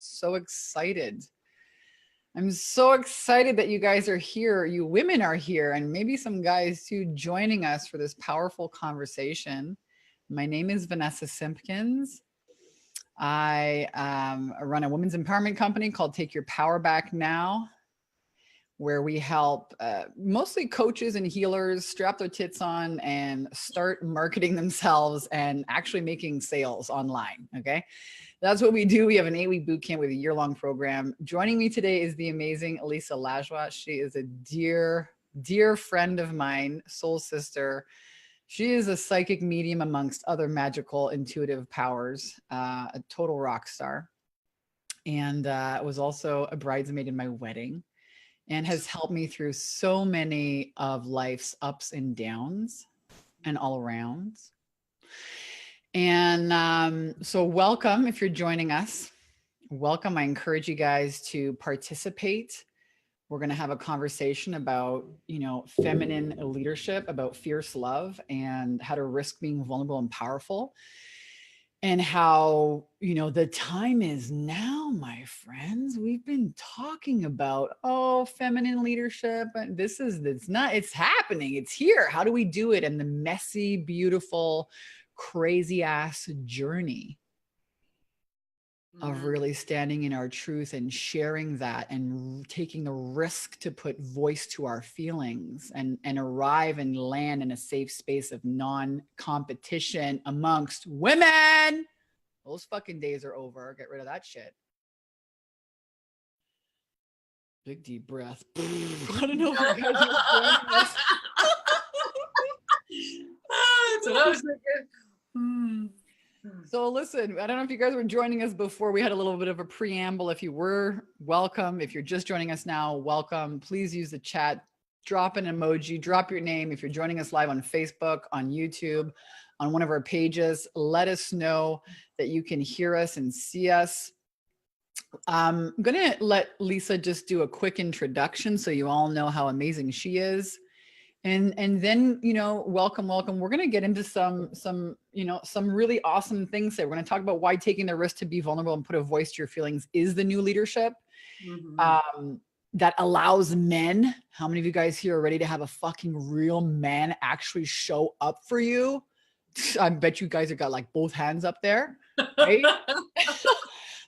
So excited. I'm so excited that you guys are here. You women are here, and maybe some guys too, joining us for this powerful conversation. My name is Vanessa Simpkins. I run a women's empowerment company called Take Your Power Back Now, where we help mostly coaches and healers strap their tits on and start marketing themselves and actually making sales online. Okay. That's what we do. We have an 8-week boot camp with a year-long program. Joining me today is the amazing Lajoie. She is a dear, dear friend of mine, soul sister. She is a psychic medium amongst other magical, intuitive powers, a total rock star, and was also a bridesmaid in my wedding, and has helped me through so many of life's ups and downs and all arounds. And so welcome if you're joining us. Welcome. I encourage you guys to participate. We're going to have a conversation about, feminine leadership, about fierce love, and how to risk being vulnerable and powerful. And how, the time is now, my friends. We've been talking about, feminine leadership. And it's happening. It's here. How do we do it? And the messy, beautiful, crazy ass journey of really standing in our truth and sharing that and taking the risk to put voice to our feelings and arrive and land in a safe space of non-competition amongst women. Those fucking days are over. Get rid of that shit. Big deep breath. I don't know if you guys are joining us. That's what I was thinking. So listen, I don't know if you guys were joining us before. We had a little bit of a preamble. If you were, welcome. If you're just joining us now, welcome. Please use the chat, drop an emoji, drop your name. If you're joining us live on Facebook, on YouTube, on one of our pages, let us know that you can hear us and see us. I'm going to let Lisa just do a quick introduction so you all know how amazing she is. And then, welcome. We're going to get into some really awesome things there. We're going to talk about why taking the risk to be vulnerable and put a voice to your feelings is the new leadership. That allows men. How many of you guys here are ready to have a fucking real man actually show up for you? I bet you guys have got like both hands up there, right?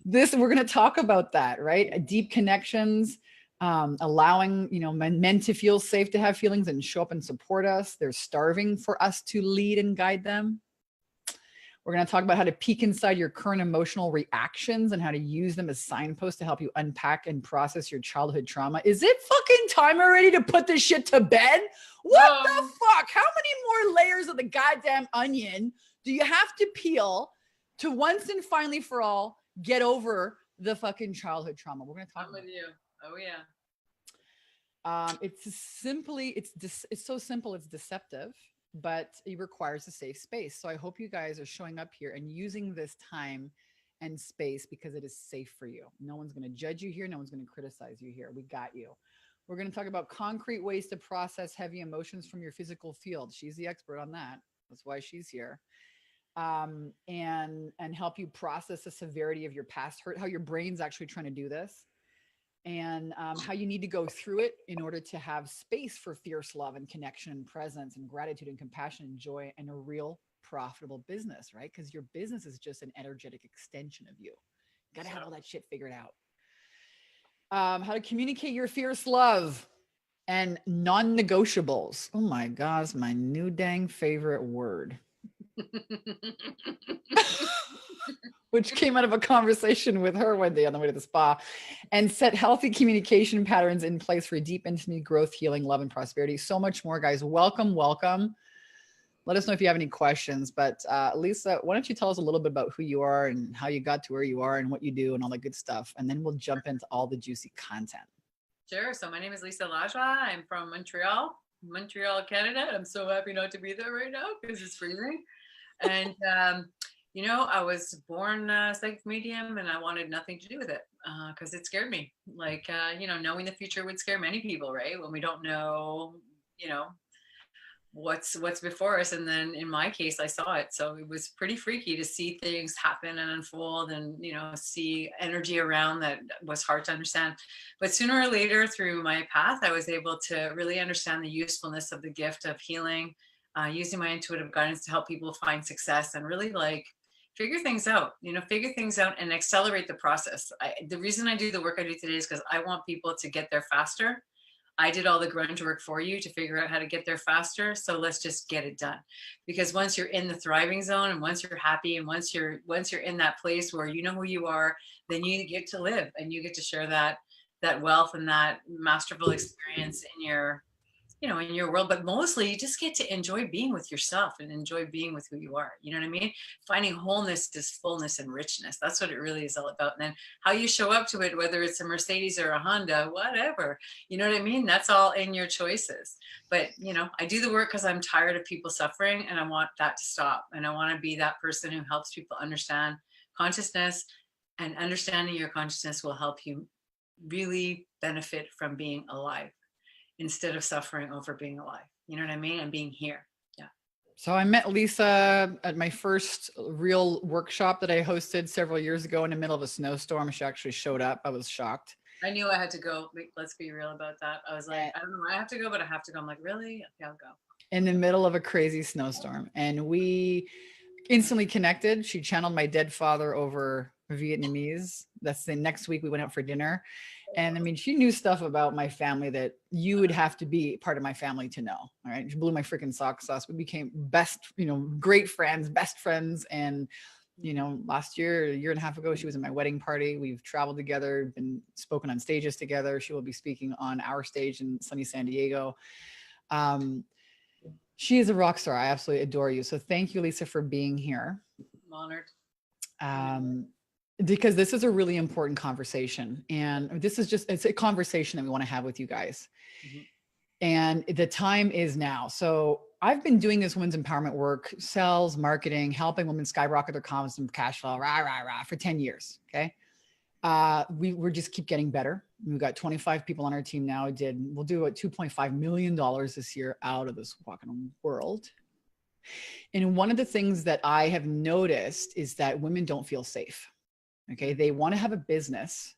We're going to talk about that, right? Deep connections. Allowing men to feel safe to have feelings and show up and support us. They're starving for us to lead and guide them. We're going to talk about how to peek inside your current emotional reactions and how to use them as signposts to help you unpack and process your childhood trauma. Is it fucking time already to put this shit to bed? What the fuck? How many more layers of the goddamn onion do you have to peel to once and finally for all get over the fucking childhood trauma? We're going to talk about it. Oh yeah. It's so simple. It's deceptive, but it requires a safe space. So I hope you guys are showing up here and using this time and space because it is safe for you. No one's going to judge you here. No one's going to criticize you here. We got you. We're going to talk about concrete ways to process heavy emotions from your physical field. She's the expert on that. That's why she's here. And help you process the severity of your past hurt, how your brain's actually trying to do this. And how you need to go through it in order to have space for fierce love and connection and presence and gratitude and compassion and joy and a real profitable business, right? Because your business is just an energetic extension of you. Got to have all that shit figured out. How to communicate your fierce love and non-negotiables. Oh my gosh, my new dang favorite word. Which came out of a conversation with her one day on the way to the spa, and set healthy communication patterns in place for deep, intimate growth, healing, love, and prosperity. So much more, guys. Welcome. Let us know if you have any questions. But Lisa, why don't you tell us a little bit about who you are and how you got to where you are and what you do and all that good stuff. And then we'll jump into all the juicy content. Sure. So my name is Lajoie. I'm from Montreal, Canada. I'm so happy not to be there right now because it's freezing. And I was born a psychic medium and I wanted nothing to do with it because it scared me. Knowing the future would scare many people, right? When we don't know, what's before us. And then in my case, I saw it. So it was pretty freaky to see things happen and unfold, and see energy around that was hard to understand. But sooner or later through my path, I was able to really understand the usefulness of the gift of healing, using my intuitive guidance to help people find success and really like figure things out, figure things out and accelerate the process. The reason I do the work I do today is because I want people to get there faster. I did all the grunt work for you to figure out how to get there faster. So let's just get it done. Because once you're in the thriving zone, and once you're happy, and once you're in that place where you know who you are, then you get to live and you get to share that wealth and that masterful experience in your in your world. But mostly you just get to enjoy being with yourself and enjoy being with who you are. You know what I mean? Finding wholeness is fullness and richness. That's what it really is all about. And then how you show up to it, whether it's a Mercedes or a Honda, whatever, you know what I mean? That's all in your choices. But I do the work because I'm tired of people suffering, and I want that to stop. And I want to be that person who helps people understand consciousness, and understanding your consciousness will help you really benefit from being alive, instead of suffering over being alive. You know what I mean? And being here. Yeah. So I met Lisa at my first real workshop that I hosted several years ago in the middle of a snowstorm. She actually showed up. I was shocked. I knew I had to go. Let's be real about that. I was like, I don't know why I have to go, but I have to go. I'm like, really? Okay, I'll go. In the middle of a crazy snowstorm. And we instantly connected. She channeled my dead father over Vietnamese. That's the next week we went out for dinner. And I mean, she knew stuff about my family that you would have to be part of my family to know. All right. She blew my freaking socks off. We became great friends, best friends. And, last year, a year and a half ago, she was at my wedding party. We've traveled together, been spoken on stages together. She will be speaking on our stage in sunny San Diego. She is a rock star. I absolutely adore you. So thank you, Lisa, for being here. I'm honored. Because this is a really important conversation, and it's a conversation that we want to have with you guys. Mm-hmm. And the time is now. So I've been doing this women's empowerment work, sales, marketing, helping women skyrocket their confidence and cash flow, for 10 years. Okay. We're just keep getting better. We've got 25 people on our team now. We'll do $2.5 million this year out of this fucking world. And one of the things that I have noticed is that women don't feel safe. Okay. They want to have a business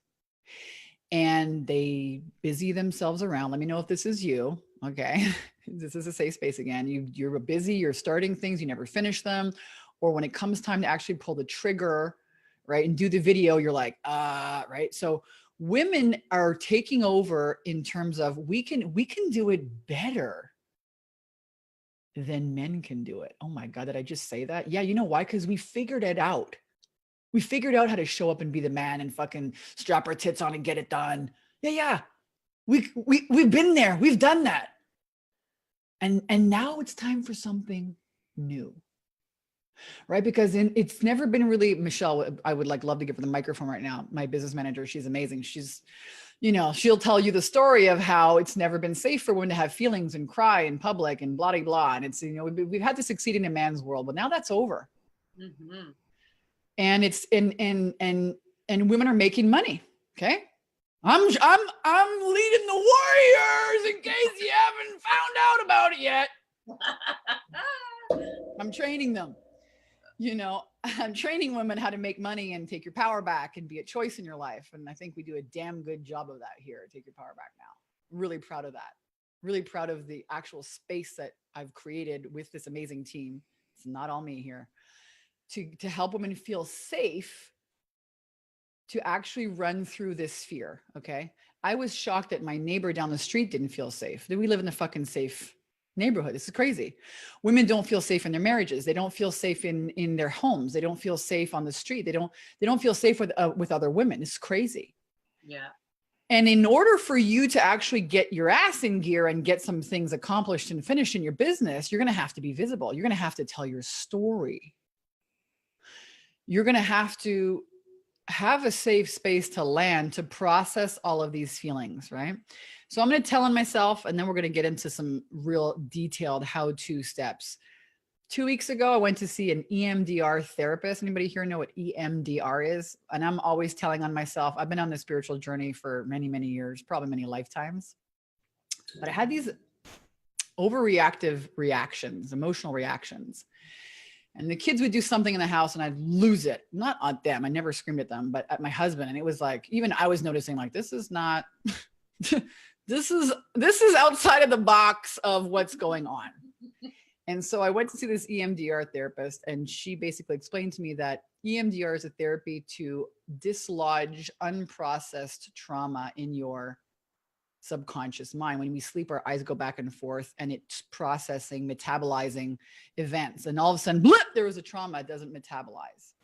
and they busy themselves around. Let me know if this is you. Okay. This is a safe space again. You're busy, you're starting things, you never finish them. Or when it comes time to actually pull the trigger, right, and do the video, you're like, right. So women are taking over in terms of we can do it better than men can do it. Oh my God, did I just say that? Yeah. You know why? Because we figured it out. We figured out how to show up and be the man and fucking strap our tits on and get it done. Yeah. We've been there. We've done that. And now it's time for something new. Right? Because it's never been really, Michelle, I would love to give her the microphone right now. My business manager, she's amazing. She's, she'll tell you the story of how it's never been safe for women to have feelings and cry in public and blah, blah, blah. And it's, we've had to succeed in a man's world, but now that's over. Mm-hmm. And it's and women are making money. Okay. I'm leading the warriors in case you haven't found out about it yet. I'm training them. I'm training women how to make money and take your power back and be a choice in your life. And I think we do a damn good job of that here. Take your power back now. Really proud of that. Really proud of the actual space that I've created with this amazing team. It's not all me here. To help women feel safe to actually run through this fear. Okay. I was shocked that my neighbor down the street didn't feel safe. We live in a fucking safe neighborhood. This is crazy. Women don't feel safe in their marriages. They don't feel safe in their homes. They don't feel safe on the street. They don't feel safe with other women. It's crazy. Yeah. And in order for you to actually get your ass in gear and get some things accomplished and finished in your business, you're going to have to be visible. You're going to have to tell your story. You're going to have a safe space to land, to process all of these feelings, right? So I'm going to tell on myself, and then we're going to get into some real detailed how-to steps. 2 weeks ago, I went to see an EMDR therapist. Anybody here know what EMDR is? And I'm always telling on myself, I've been on this spiritual journey for many, many years, probably many lifetimes. But I had these overreactive reactions, emotional reactions. And the kids would do something in the house and I'd lose it. Not at them. I never screamed at them, but at my husband. And it was like, even I was noticing like, this is not, this is outside of the box of what's going on. And so I went to see this EMDR therapist, and she basically explained to me that EMDR is a therapy to dislodge unprocessed trauma in your subconscious mind. When we sleep, our eyes go back and forth and it's processing, metabolizing events. And all of a sudden, blip, there was a trauma. It doesn't metabolize.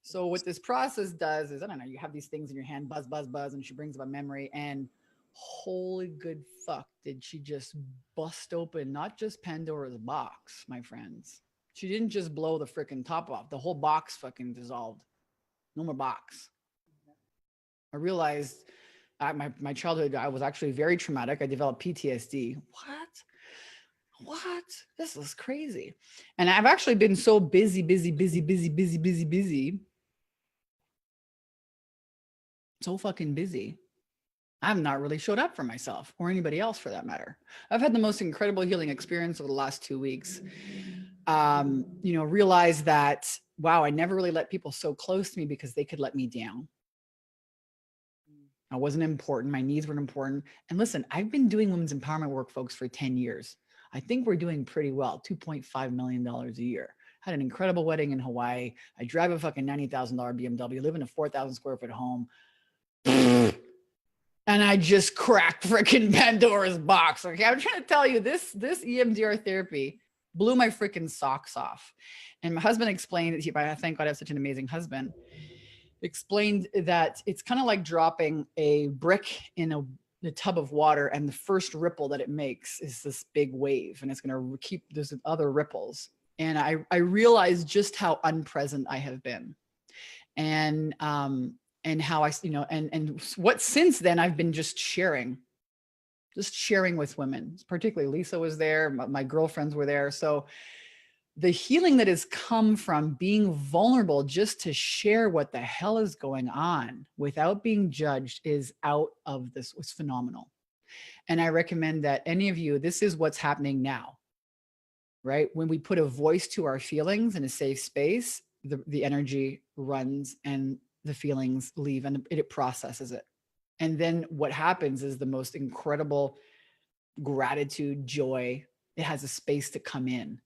So what this process does is, I don't know, you have these things in your hand, buzz, buzz, buzz, and she brings up a memory, and holy good fuck, did she just bust open not just Pandora's box, my friends. She didn't just blow the freaking top off. The whole box fucking dissolved. No more box. I realized my childhood, I was actually very traumatic. I developed PTSD. What? This is crazy. And I've actually been so busy. So fucking busy. I've not really showed up for myself or anybody else for that matter. I've had the most incredible healing experience over the last 2 weeks. Realize that, wow, I never really let people so close to me because they could let me down. I wasn't important. My needs weren't important. And listen, I've been doing women's empowerment work, folks, for 10 years. I think we're doing pretty well. $2.5 million a year. Had an incredible wedding in Hawaii. I drive a fucking $90,000 BMW, live in a 4,000 square foot home. And I just cracked freaking Pandora's box. Okay. I'm trying to tell you this EMDR therapy blew my freaking socks off. And my husband explained it. I thank God I have such an amazing husband. Explained that it's kind of like dropping a brick in a tub of water, and the first ripple that it makes is this big wave, and it's going to keep those other ripples. And I realized just how unpresent I have been, and how and what since then I've been just sharing with women. Particularly Lisa was there, my girlfriends were there. So the healing that has come from being vulnerable just to share what the hell is going on without being judged is out of this, was phenomenal. And I recommend that any of you, this is what's happening now, right? When we put a voice to our feelings in a safe space, the energy runs and the feelings leave and it processes it. And then what happens is the most incredible gratitude, joy, it has a space to come in.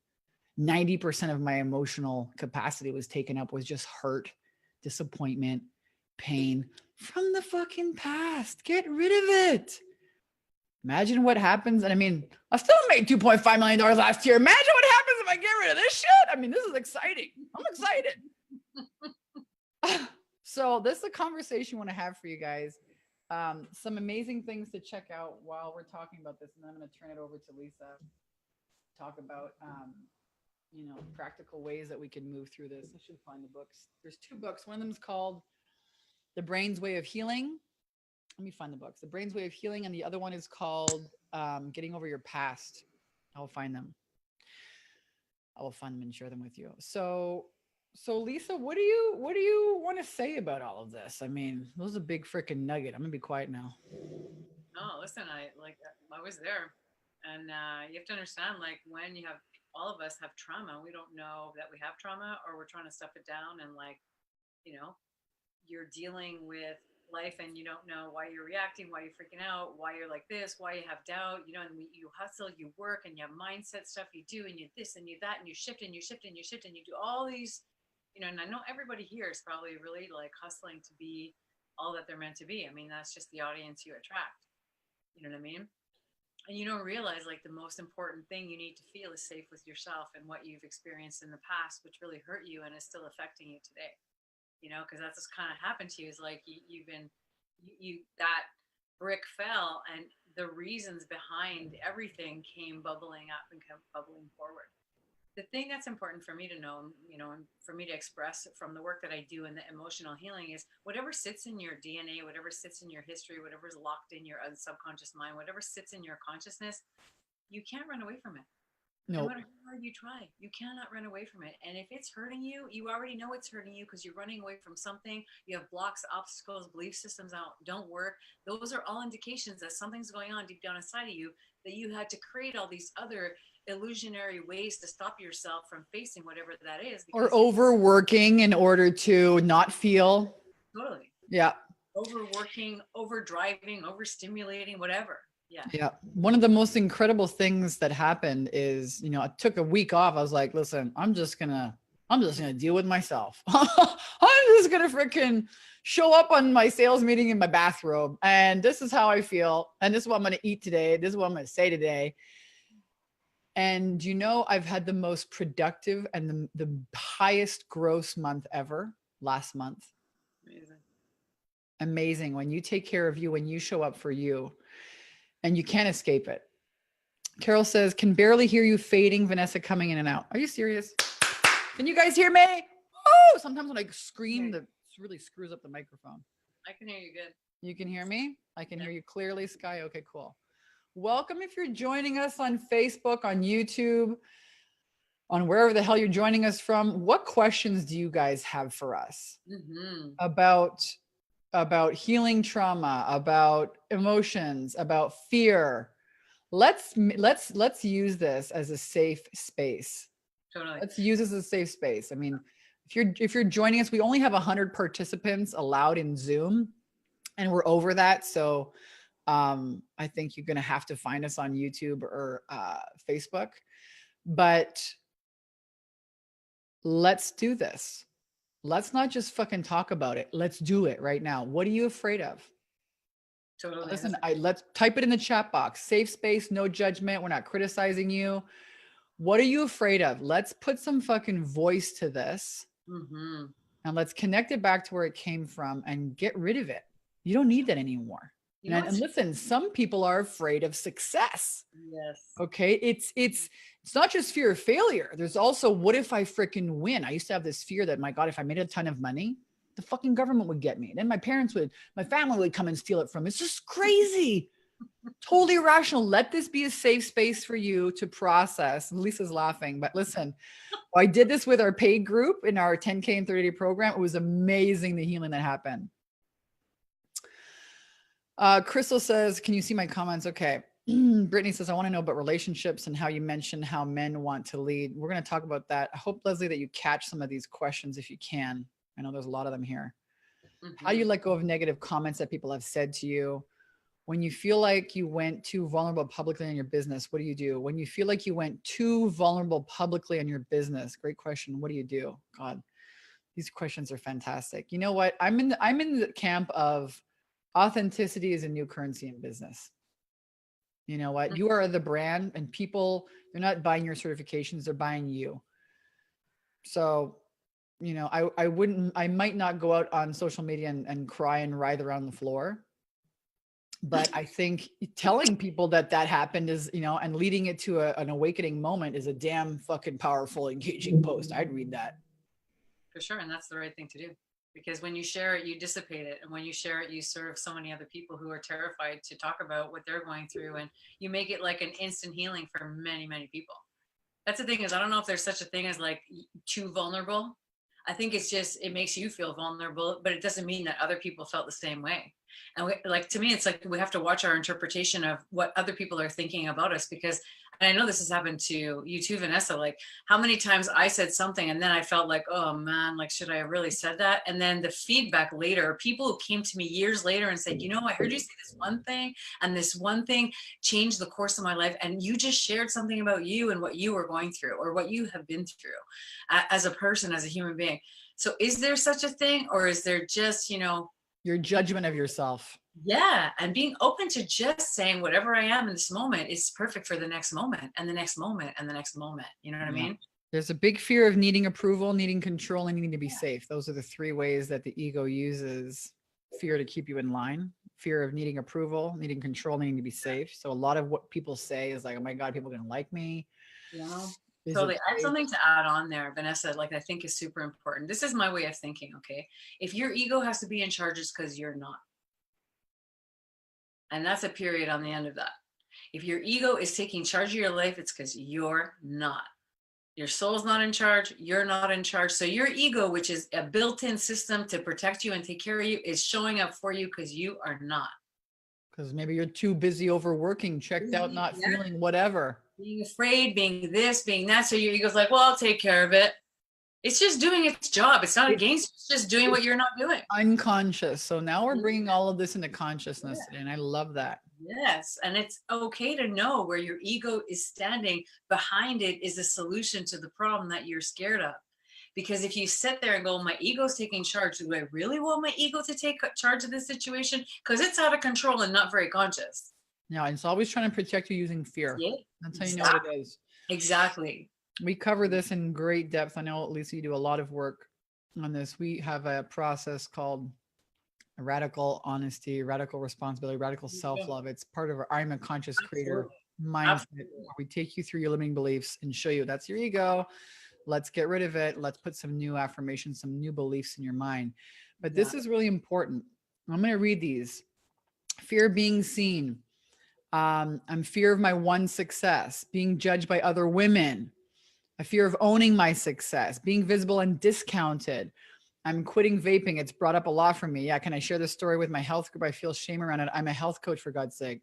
90% of my emotional capacity was taken up with just hurt, disappointment, pain from the fucking past. Get rid of it. Imagine what happens. And I mean, I still made $2.5 million last year. Imagine what happens if I get rid of this shit. I mean, this is exciting. I'm excited. So this is a conversation I want to have for you guys. Some amazing things to check out while we're talking about this. And then I'm going to turn it over to Lisa to talk about, practical ways that we can move through this. I should find the books. There's 2 books. One of them is called The Brain's Way of Healing. Let me find the books. The Brain's Way of Healing. And the other one is called Getting Over Your Past. I will find them. And share them with you. So Lisa, what do you want to say about all of this? I mean, that was a big freaking nugget. I'm gonna be quiet now. No, listen, I was there, and you have to understand, like, when you have, all of us have trauma, we don't know that we have trauma, or we're trying to stuff it down, and you're dealing with life and you don't know why you're reacting, why you're freaking out, why you're like this, why you have doubt, and you hustle, you work, and you have mindset stuff you do, and you this and you that, and you shift and you shift and you shift and you do all these, and I know everybody here is probably really like hustling to be all that they're meant to be. I mean, that's just the audience you attract. You know what I mean? And you don't realize, like, the most important thing you need to feel is safe with yourself and what you've experienced in the past, which really hurt you and is still affecting you today. Because that's what's kind of happened to you, is like that brick fell, and the reasons behind everything came bubbling up and kept bubbling forward. The thing that's important for me to know, and for me to express from the work that I do in the emotional healing, is whatever sits in your DNA, whatever sits in your history, whatever's locked in your subconscious mind, whatever sits in your consciousness, you can't run away from it. No No. matter how hard you try, you cannot run away from it. And if it's hurting you, you already know it's hurting you because you're running away from something. You have blocks, obstacles, belief systems out don't work. Those are all indications that something's going on deep down inside of you, that you had to create all these other illusionary ways to stop yourself from facing whatever that is. Or overworking in order to not feel. Totally. Yeah. Overworking, overdriving, overstimulating, whatever. Yeah. Yeah. One of the most incredible things that happened is, you know, I took a week off. I was like, listen, I'm just gonna deal with myself. I'm just gonna freaking show up on my sales meeting in my bathrobe. And this is how I feel. And this is what I'm gonna eat today. This is what I'm gonna say today. And you know, I've had the most productive and the highest gross month ever last month. Amazing. Amazing. When you take care of you, when you show up for you, and you can't escape it. Carol says, can barely hear you fading, Vanessa coming in and out. Are you serious? Can you guys hear me? Oh, sometimes when I scream, it really screws up the microphone. I can hear you good. You can hear me? I can hear you clearly, Sky. Okay, cool. Welcome if you're joining us on Facebook, on YouTube, on wherever the hell you're joining us from. What questions do you guys have for us about healing trauma, about emotions, about fear? Let's use this as a safe space. Totally. Let's use this as a safe space. I mean, if you're joining us, we only have 100 participants allowed in Zoom, and we're over that. So I think you're going to have to find us on YouTube or Facebook. But let's do this. Let's not just fucking talk about it. Let's do it right now. What are you afraid of? Totally. Listen, let's type it in the chat box. Safe space, no judgment. We're not criticizing you. What are you afraid of? Let's put some fucking voice to this. And let's connect it back to where it came from and get rid of it. You don't need that anymore. And listen, some people are afraid of success. Yes. Okay. It's not just fear of failure. There's also, what if I freaking win? I used to have this fear that, my God, if I made a ton of money, the fucking government would get me. Then my family would come and steal it from me. It's just crazy. Totally irrational. Let this be a safe space for you to process. Lisa's laughing, but listen, I did this with our paid group in our 10K and 30-day program. It was amazing, the healing that happened. Crystal says, can you see my comments? Okay. Brittany says, I want to know about relationships and how you mentioned how men want to lead. We're going to talk about that. I hope, Leslie, that you catch some of these questions if you can. I know there's a lot of them here. How do you let go of negative comments that people have said to you? When you feel like you went too vulnerable publicly in your business, what do you do? When you feel like you went too vulnerable publicly in your business, great question. What do you do? God, these questions are fantastic. You know what? I'm in the camp of authenticity is a new currency in business. You know what? You are the brand, and people, they're not buying your certifications, they're buying you. So, you know, I might not go out on social media and cry and writhe around the floor. But I think telling people that happened is, you know, and leading it to an awakening moment is a damn fucking powerful, engaging post. I'd read that. For sure. And that's the right thing to do. Because when you share it, you dissipate it. And when you share it, you serve so many other people who are terrified to talk about what they're going through. And you make it like an instant healing for many, many people. That's the thing, is I don't know if there's such a thing as like too vulnerable. I think it's just, it makes you feel vulnerable, but it doesn't mean that other people felt the same way. And to me, it's like we have to watch our interpretation of what other people are thinking about us, because, and I know this has happened to you too, Vanessa, like how many times I said something and then I felt like, oh man, like, should I have really said that? And then the feedback later, people who came to me years later and said, you know, I heard you say this one thing, and this one thing changed the course of my life. And you just shared something about you and what you were going through or what you have been through as a person, as a human being. So is there such a thing, or is there just, you know, your judgment of yourself? Yeah. And being open to just saying whatever I am in this moment is perfect for the next moment and the next moment and the next moment. You know what I mean? There's a big fear of needing approval, needing control, and needing to be safe. Those are the three ways that the ego uses fear to keep you in line. Fear of needing approval, needing control, needing to be safe. So a lot of what people say is like, oh my God, people are going to like me. Yeah. Totally. I have something to add on there, Vanessa, like I think is super important. This is my way of thinking, okay? If your ego has to be in charge, it's because you're not. And that's a period on the end of that. If your ego is taking charge of your life, it's because you're not. Your soul's not in charge. You're not in charge. So your ego, which is a built-in system to protect you and take care of you, is showing up for you because you are not. Because maybe you're too busy overworking, checked out, not feeling whatever. Being afraid, being this, being that. So your ego's like, well, I'll take care of it. It's just doing its job. It's not against you. It's just doing what you're not doing. Unconscious. So now we're bringing all of this into consciousness today, and I love that. Yes. And it's okay to know where your ego is standing. Behind it is a solution to the problem that you're scared of. Because if you sit there and go, my ego's taking charge, do I really want my ego to take charge of this situation? Because it's out of control and not very conscious. Yeah, it's always trying to protect you using fear. Yeah, that's how you know what it is. Exactly. We cover this in great depth. I know, Lisa, you do a lot of work on this. We have a process called radical honesty, radical responsibility, radical self-love. It's part of our I'm a conscious creator mindset, where we take you through your limiting beliefs and show you that's your ego. Let's get rid of it. Let's put some new affirmations, some new beliefs in your mind. But this is really important. I'm going to read these. Fear of being seen. I'm fear of my one success, being judged by other women. A fear of owning my success, being visible and discounted. I'm quitting vaping. It's brought up a lot for me. Yeah. Can I share this story with my health group? I feel shame around it. I'm a health coach, for God's sake.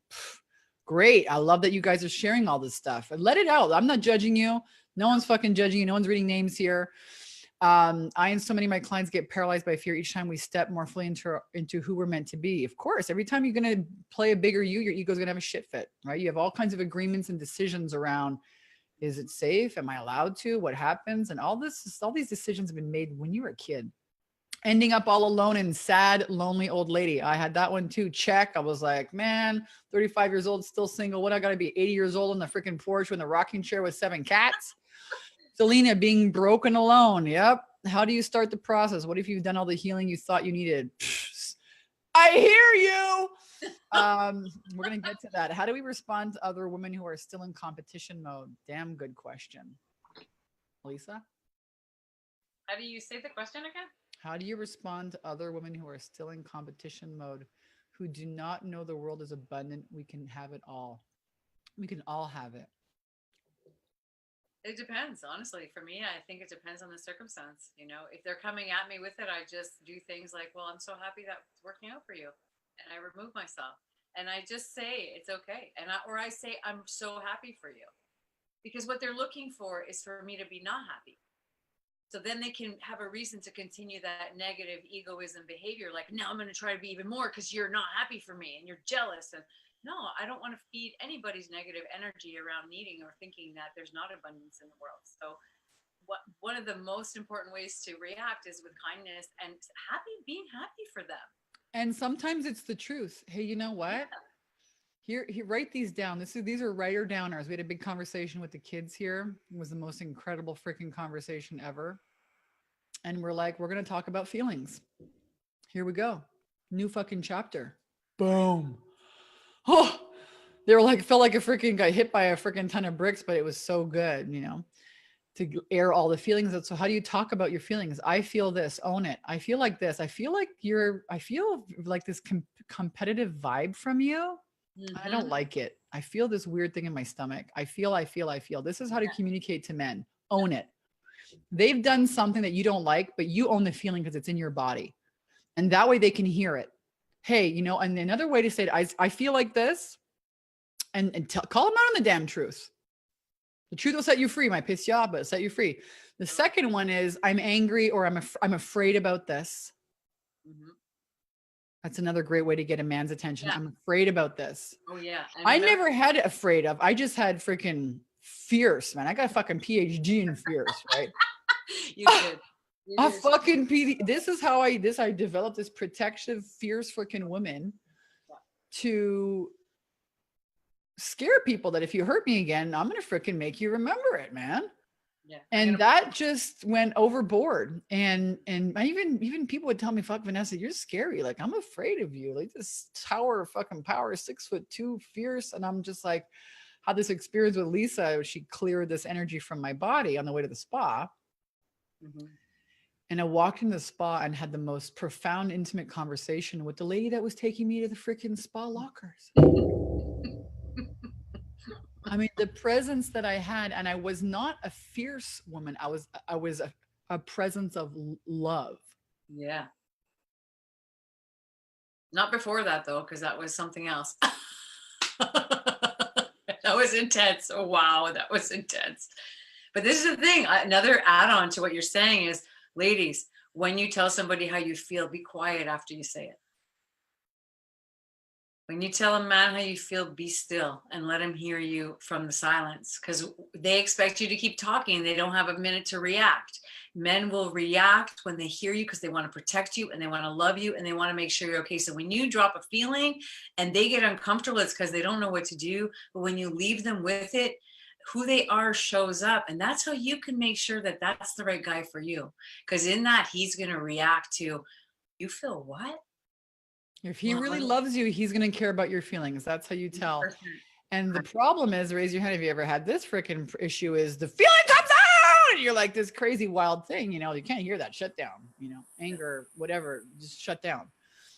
Great. I love that you guys are sharing all this stuff. And let it out. I'm not judging you. No one's fucking judging you. No one's reading names here. I and so many of my clients get paralyzed by fear each time we step more fully into who we're meant to be. Of course, every time you're going to play a bigger you, your ego's going to have a shit fit, right? You have all kinds of agreements and decisions around, is it safe? Am I allowed to? What happens? And all these decisions have been made when you were a kid. Ending up all alone and sad, lonely old lady. I had that one too. Check. I was like, man, 35 years old, still single. What I got to be 80 years old on the freaking porch with a rocking chair with 7 cats? Selena, being broken alone. Yep. How do you start the process? What if you've done all the healing you thought you needed? I hear you. We're going to get to that. How do we respond to other women who are still in competition mode? Damn good question. Lisa? How do you say the question again? How do you respond to other women who are still in competition mode, who do not know the world is abundant? We can have it all. We can all have it. It depends, honestly. For me, I think it depends on the circumstance. You know, if they're coming at me with it, I just do things like, well, I'm so happy that it's working out for you. And I remove myself and I just say, it's okay. Or I say, I'm so happy for you, because what they're looking for is for me to be not happy. So then they can have a reason to continue that negative egoism behavior. Like, now I'm going to try to be even more because you're not happy for me and you're jealous. And no, I don't want to feed anybody's negative energy around needing or thinking that there's not abundance in the world. So one of the most important ways to react is with kindness and being happy for them. And sometimes it's the truth. Hey, you know what? Yeah. Here, write these down. These are writer downers. We had a big conversation with the kids here. It was the most incredible freaking conversation ever. And we're like, we're going to talk about feelings. Here we go. New fucking chapter. Boom. Oh, they were like, felt like a freaking got hit by a freaking ton of bricks, but it was so good, you know, to air all the feelings. So how do you talk about your feelings? I feel this, own it. I feel like this. I feel like this competitive vibe from you. Mm-hmm. I don't like it. I feel this weird thing in my stomach. I feel. This is how to communicate to men. Own it. They've done something that you don't like, but you own the feeling because it's in your body. And that way they can hear it. Hey, you know, and another way to say it, I feel like this, and call them out on the damn truth. The truth will set you free. Might piss you off, but it'll set you free. The second one is, I'm angry, or I'm afraid about this. Mm-hmm. That's another great way to get a man's attention. Yeah. I'm afraid about this. Oh yeah. I never had afraid of. I just had freaking fierce, man. I got a fucking PhD in fierce, right? You did. A fucking PD. This is how I developed this protective, fierce freaking woman to scare people that if you hurt me again, I'm going to freaking make you remember it, man. Yeah. And that just went overboard. And I even people would tell me, fuck, Vanessa, you're scary. Like, I'm afraid of you. Like, this tower of fucking power, 6'2", fierce. And I'm just like, had this experience with Lisa. She cleared this energy from my body on the way to the spa. Mm-hmm. And I walked in the spa and had the most profound, intimate conversation with the lady that was taking me to the freaking spa lockers. I mean, the presence that I had, and I was not a fierce woman. I was a presence of love. Yeah. Not before that though, because that was something else. That was intense. Oh, wow, that was intense. But this is the thing. Another add-on to what you're saying is, ladies, when you tell somebody how you feel, be quiet after you say it. When you tell a man how you feel, be still and let him hear you from the silence, because they expect you to keep talking. They don't have a minute to react. Men will react when they hear you because they want to protect you and they want to love you and they want to make sure you're okay. So when you drop a feeling and they get uncomfortable, it's because they don't know what to do. But when you leave them with it, who they are shows up. And that's how you can make sure that that's the right guy for you. Because in that, he's going to react to, you feel what? If he really Well, loves you, he's going to care about your feelings. That's how you tell. 100%. And the problem is, raise your hand if you ever had this freaking issue, is the feeling comes out and you're like this crazy wild thing, you can't hear that, shut down, anger, whatever, just shut down.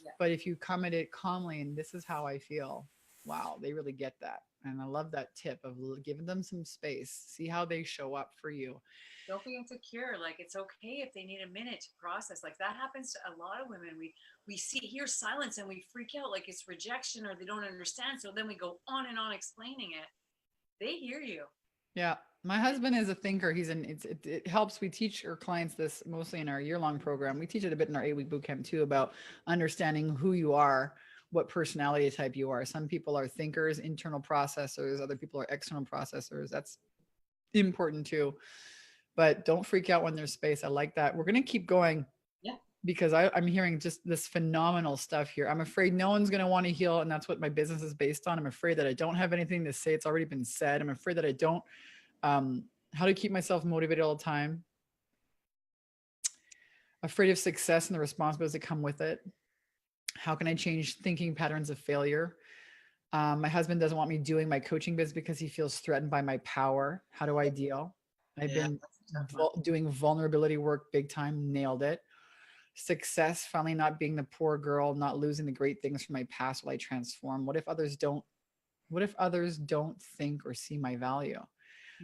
Yeah. But if you come at it calmly and this is how I feel, wow, they really get that. And I love that tip of giving them some space, see how they show up for you. Don't be insecure. Like, it's okay if they need a minute to process. Like, that happens to a lot of women. We hear silence and we freak out like it's rejection or they don't understand. So then we go on and on explaining it. They hear you. Yeah. My husband is a thinker. It helps. We teach our clients this mostly in our year-long program. We teach it a bit in our 8-week boot camp too, about understanding who you are, what personality type you are. Some people are thinkers, internal processors. Other people are external processors. That's important too. But don't freak out when there's space. I like that. We're going to keep going. Yeah. Because I'm hearing just this phenomenal stuff here. I'm afraid no one's going to want to heal. And that's what my business is based on. I'm afraid that I don't have anything to say. It's already been said. I'm afraid that I don't, how to keep myself motivated all the time. Afraid of success and the responsibilities that come with it. How can I change thinking patterns of failure? My husband doesn't want me doing my coaching business because he feels threatened by my power. How do I deal? I've been doing vulnerability work big time, nailed it. Success, finally not being the poor girl, not losing the great things from my past while I transform. What if others don't think or see my value?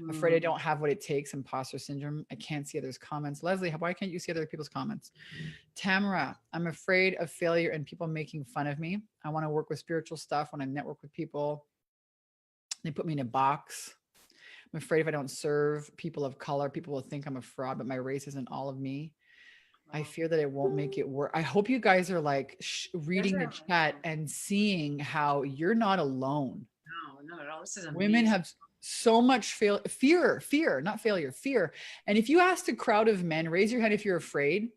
Afraid I don't have what it takes, imposter syndrome. I can't see others' comments. Leslie, why can't you see other people's comments? Tamara, I'm afraid of failure and people making fun of me. I want to work with spiritual stuff. When I network with people, they put me in a box. I'm afraid if I don't serve people of color, people will think I'm a fraud, but my race isn't all of me. I fear that it won't make it work. I hope you guys are like reading the chat and seeing how you're not alone. No, not at all. This is amazing. Women have so much fear, not failure, fear. And if you asked a crowd of men, raise your hand if you're afraid.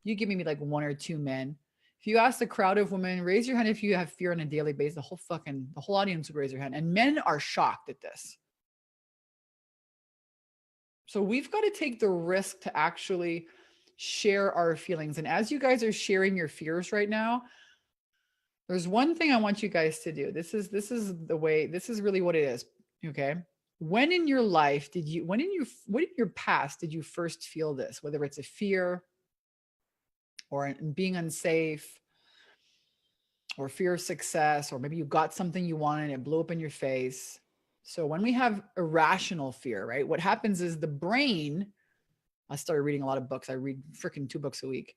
You give me like 1 or 2 men. If you ask a crowd of women, raise your hand if you have fear on a daily basis. The whole audience would raise their hand. And men are shocked at this. So we've got to take the risk to actually share our feelings. And as you guys are sharing your fears right now, there's one thing I want you guys to do. This is really what it is. Okay. When in your life what in your past did you first feel this? Whether it's a fear or being unsafe or fear of success, or maybe you got something you wanted and it blew up in your face. So when we have irrational fear, right, what happens is the brain, I started reading a lot of books. I read freaking 2 books a week.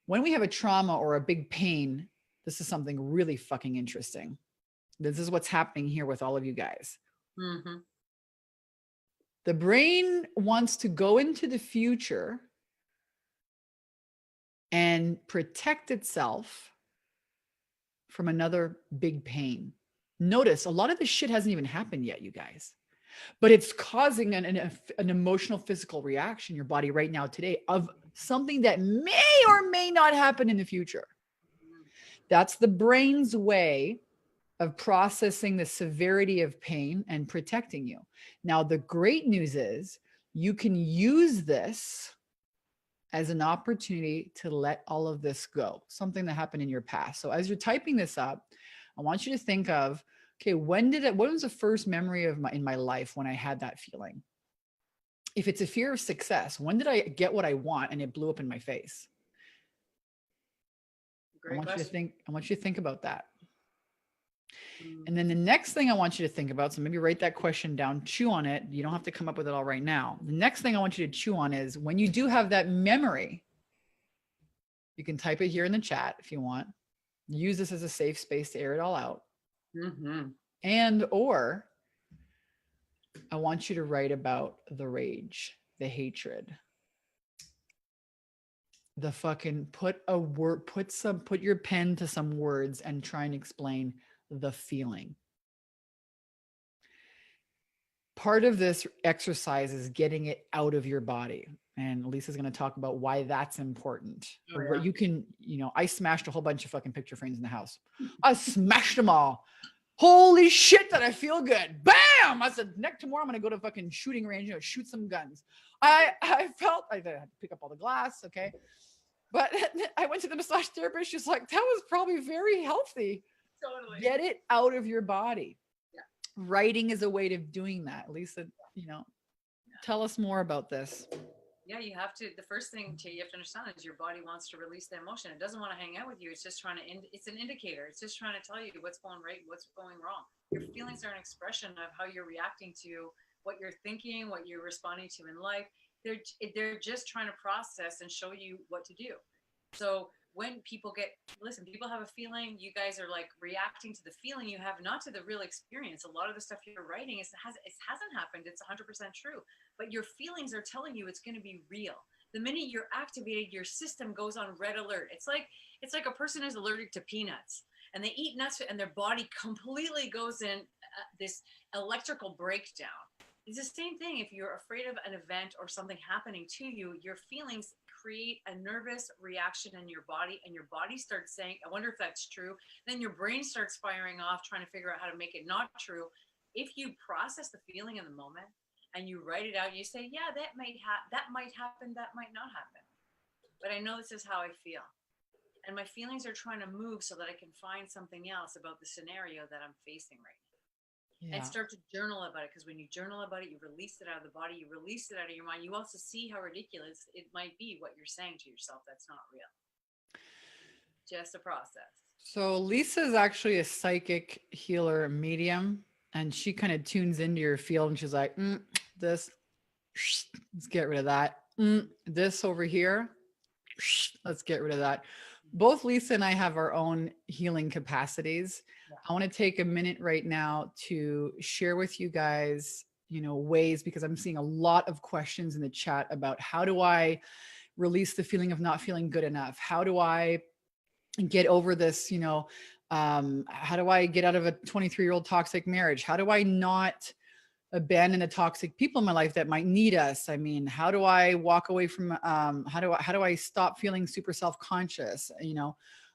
When we have a trauma or a big pain, this is something really fucking interesting. This is what's happening here with all of you guys. Mm-hmm. The brain wants to go into the future and protect itself from another big pain. Notice a lot of this shit hasn't even happened yet, you guys. But it's causing an emotional, physical reaction in your body right now today of something that may or may not happen in the future. That's the brain's way of processing the severity of pain and protecting you. Now, the great news is you can use this as an opportunity to let all of this go, something that happened in your past. So as you're typing this up, I want you to think of, okay, what was the first memory in my life when I had that feeling? If it's a fear of success, when did I get what I want and it blew up in my face? I want you to think about that. And then the next thing I want you to think about, so maybe write that question down, chew on it. You don't have to come up with it all right now. The next thing I want you to chew on is when you do have that memory, you can type it here in the chat if you want. Use this as a safe space to air it all out. And or I want you to write about the rage, the hatred, the fucking put your pen to some words and try and explain the feeling. Part of this exercise is getting it out of your body. And Lisa's going to talk about why that's important. Oh, yeah. What you can, I smashed a whole bunch of fucking picture frames in the house. I smashed them all. Holy shit, that I feel good. Bam! I said, next tomorrow I'm going to go to fucking shooting range, shoot some guns. I felt I had to pick up all the glass. Okay. But I went to the massage therapist. She's like, that was probably very healthy. Totally. Get it out of your body. Yeah. Writing is a way of doing that. Lisa, tell us more about this. Yeah, you have to. The first thing you have to understand is your body wants to release the emotion. It doesn't want to hang out with you. It's just trying to. It's an indicator. It's just trying to tell you what's going right, what's going wrong. Your feelings are an expression of how you're reacting to what you're thinking, what you're responding to in life. They're just trying to process and show you what to do. So when people people have a feeling, you guys are like reacting to the feeling you have, not to the real experience. A lot of the stuff you're writing it hasn't happened. It's 100% true, but your feelings are telling you it's going to be real. The minute you're activated, your system goes on red alert. It's like a person is allergic to peanuts and they eat nuts and their body completely goes in this electrical breakdown. It's the same thing. If you're afraid of an event or something happening to you, your feelings create a nervous reaction in your body, and your body starts saying, I wonder if that's true. Then your brain starts firing off, trying to figure out how to make it not true. If you process the feeling in the moment and you write it out, you say, yeah, that might happen, that might not happen. But I know this is how I feel. And my feelings are trying to move so that I can find something else about the scenario that I'm facing right now. Yeah. And start to journal about it, because when you journal about it, you release it out of the body, you release it out of your mind. You also see how ridiculous it might be what you're saying to yourself. That's not real. Just a process. So Lisa is actually a psychic healer medium, and she kind of tunes into your field and she's like, this, let's get rid of that. This over here, let's get rid of that. Both Lisa and I have our own healing capacities. Yeah. I want to take a minute right now to share with you guys, ways, because I'm seeing a lot of questions in the chat about how do I release the feeling of not feeling good enough? How do I get over this? How do I get out of a 23-year-old toxic marriage? How do I not abandon the toxic people in my life that might need us? I mean, how do I walk away from, how do I stop feeling super self-conscious?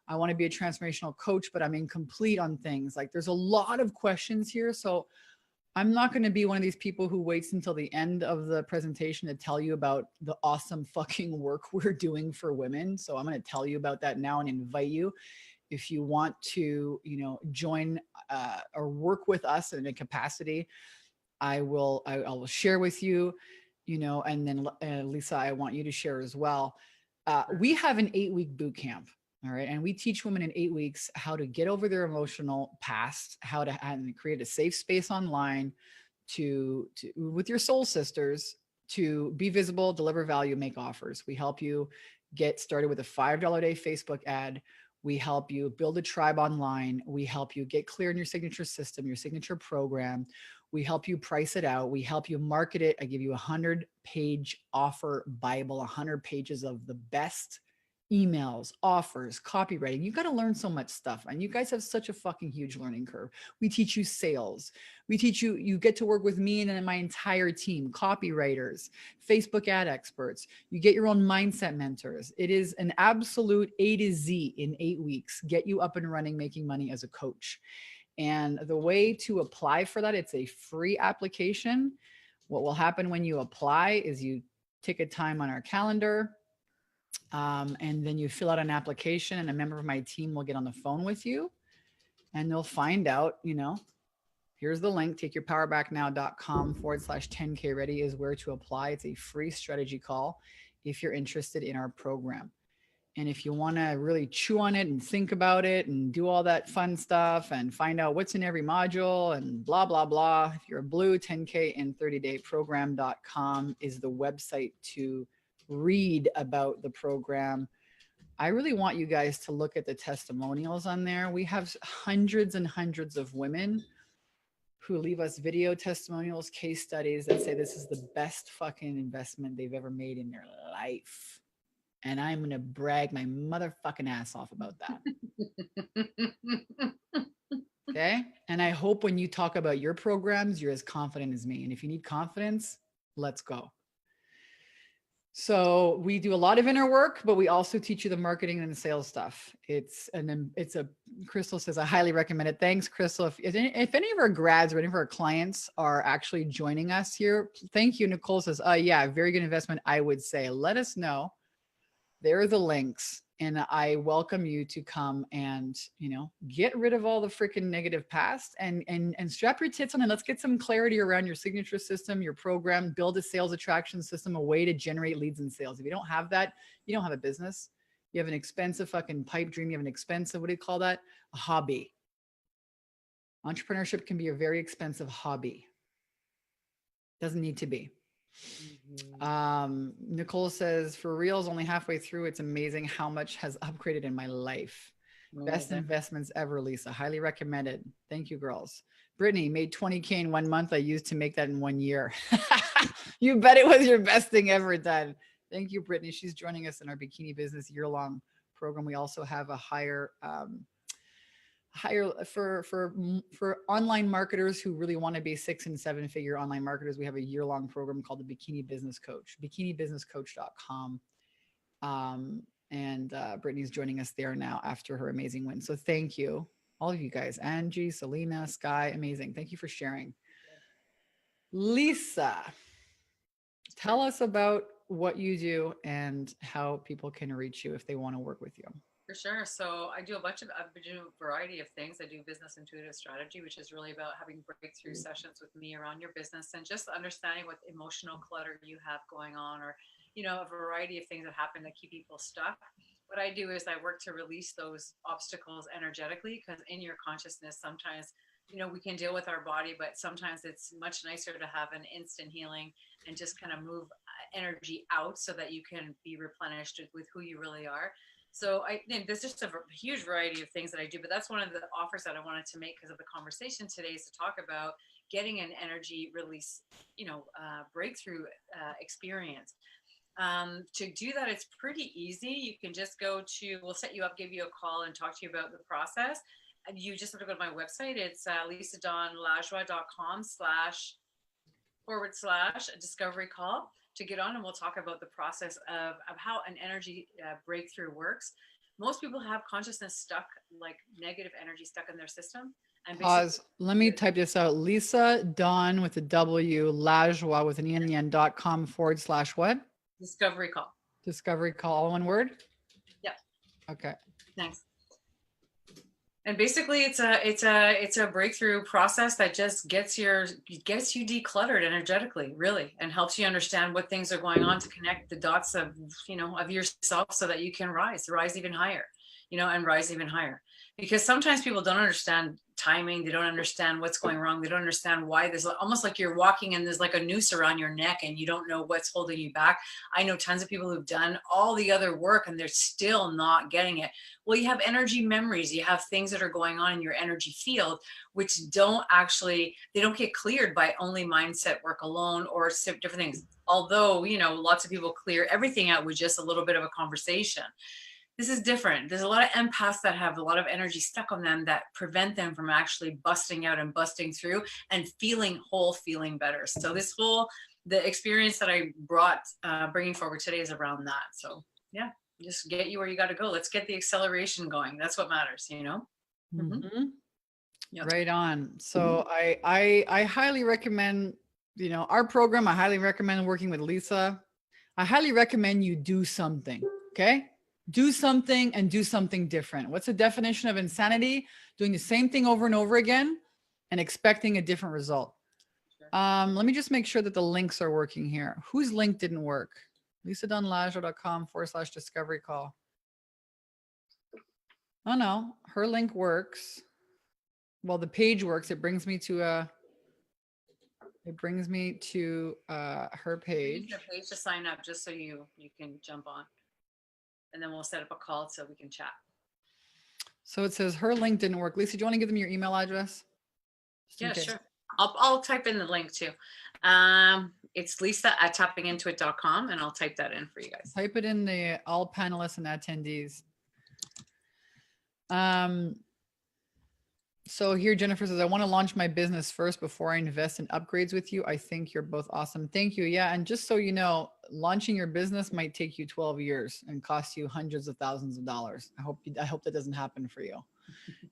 I want to be a transformational coach, but I'm incomplete on things. Like, there's a lot of questions here. So I'm not going to be one of these people who waits until the end of the presentation to tell you about the awesome fucking work we're doing for women. So I'm going to tell you about that now and invite you. If you want to, join or work with us in a capacity, I will share with you, and then Lisa, I want you to share as well. We have an 8-week boot camp. All right. And we teach women in 8 weeks how to get over their emotional past, how to create a safe space online to with your soul sisters, to be visible, deliver value, make offers. We help you get started with a $5 a day Facebook ad. We help you build a tribe online. We help you get clear in your signature system, your signature program. We help you price it out. We help you market it. I give you a 100-page offer Bible, 100 pages of the best emails, offers, copywriting. You got to learn so much stuff. And you guys have such a fucking huge learning curve. We teach you sales. We teach you, you get to work with me and then my entire team, copywriters, Facebook ad experts. You get your own mindset mentors. It is an absolute A to Z in 8 weeks. Get you up and running, making money as a coach. And the way to apply for that, it's a free application. What will happen when you apply is you take a time on our calendar, and then you fill out an application, and a member of my team will get on the phone with you and they'll find out, here's the link, takeyourpowerbacknow.com/10K ready is where to apply. It's a free strategy call if you're interested in our program. And if you want to really chew on it and think about it and do all that fun stuff and find out what's in every module and blah, blah, blah, if you're a blue, 10K in 30-day program.com is the website to read about the program. I really want you guys to look at the testimonials on there. We have hundreds and hundreds of women who leave us video testimonials, case studies that say this is the best fucking investment they've ever made in their life. And I'm going to brag my motherfucking ass off about that. Okay. And I hope when you talk about your programs, you're as confident as me. And if you need confidence, let's go. So we do a lot of inner work, but we also teach you the marketing and the sales stuff. Crystal says, I highly recommend it. Thanks, Crystal. If any of our grads or any of our clients are actually joining us here, thank you. Nicole says, yeah, very good investment. I would say, let us know. There are the links. And I welcome you to come and, get rid of all the freaking negative past and strap your tits on and let's get some clarity around your signature system, your program, build a sales attraction system, a way to generate leads and sales. If you don't have that, you don't have a business. You have an expensive fucking pipe dream. You have an expensive, what do you call that? A hobby. Entrepreneurship can be a very expensive hobby. Doesn't need to be. Nicole says, for reals, only halfway through, it's amazing how much has upgraded in my life. Best investments ever, Lisa. Highly recommended. Thank you, girls. Brittany made 20K in 1 month. I used to make that in 1 year. You bet it was your best thing ever done. Thank you, Brittany. She's joining us in our bikini business year-long program. We also have a higher for online marketers who really want to be 6- and 7-figure online marketers. We have a year-long program called the Bikini Business Coach, bikinibusinesscoach.com. And Brittany's joining us there now after her amazing win. So thank you, all of you guys, Angie, Selena, Sky, amazing. Thank you for sharing. Lisa, tell us about what you do and how people can reach you if they want to work with you. For sure. So I do a variety of things. I do business intuitive strategy, which is really about having breakthrough sessions with me around your business and just understanding what emotional clutter you have going on, or, a variety of things that happen that keep people stuck. What I do is I work to release those obstacles energetically, because in your consciousness, sometimes, we can deal with our body, but sometimes it's much nicer to have an instant healing and just kind of move energy out so that you can be replenished with who you really are. So there's just a huge variety of things that I do, but that's one of the offers that I wanted to make because of the conversation today, is to talk about getting an energy release, breakthrough experience. To do that, it's pretty easy. You can just we'll set you up, give you a call and talk to you about the process. And you just have to go to my website. It's lisadonlajoie.com//discovery call to get on, and we'll talk about the process of how an energy breakthrough works. Most people have consciousness stuck, like negative energy stuck in their system. And pause. Let me type this out. Lisa Dawn with a W, Lajoie with an E in the end.com/what? Discovery call. Discovery call, all one word? Yep. Okay. Thanks. And basically it's a breakthrough process that just gets you decluttered energetically, really, and helps you understand what things are going on, to connect the dots of yourself so that you can rise even higher, and rise even higher. Because sometimes people don't understand timing. They don't understand what's going wrong. They don't understand why there's almost like you're walking and there's like a noose around your neck and you don't know what's holding you back. I know tons of people who've done all the other work and they're still not getting it. Well, you have energy memories. You have things that are going on in your energy field, which they don't get cleared by only mindset work alone or different things. Although, lots of people clear everything out with just a little bit of a conversation. This is different. There's a lot of empaths that have a lot of energy stuck on them that prevent them from actually busting out and busting through and feeling whole, feeling better. So the experience that I brought, bringing forward today is around that. So yeah, just get you where you got to go. Let's get the acceleration going. That's what matters, Mm-hmm. Yep. Right on. So I highly recommend, our program. I highly recommend working with Lisa. I highly recommend you do something. Okay. Do something and do something different. What's the definition of insanity? Doing the same thing over and over again and expecting a different result. Sure. Let me just make sure that the links are working here. Whose link didn't work? lisadonlajoie.com/discovery call. Oh no, her link works. Well, the page works. It brings me to her Use page. the page to sign up just so you can jump on. And then we'll set up a call so we can chat. So it says her link didn't work. Lisa, do you want to give them your email address? Yeah, sure. I'll type in the link too. It's lisa@tappingintoit.com, and I'll type that in for you guys. Type it in the all panelists and attendees. So here Jennifer says, I want to launch my business first before I invest in upgrades with you. I think you're both awesome. Thank you. Yeah. And just so you know, launching your business might take you 12 years and cost you hundreds of thousands of dollars. I hope that doesn't happen for you.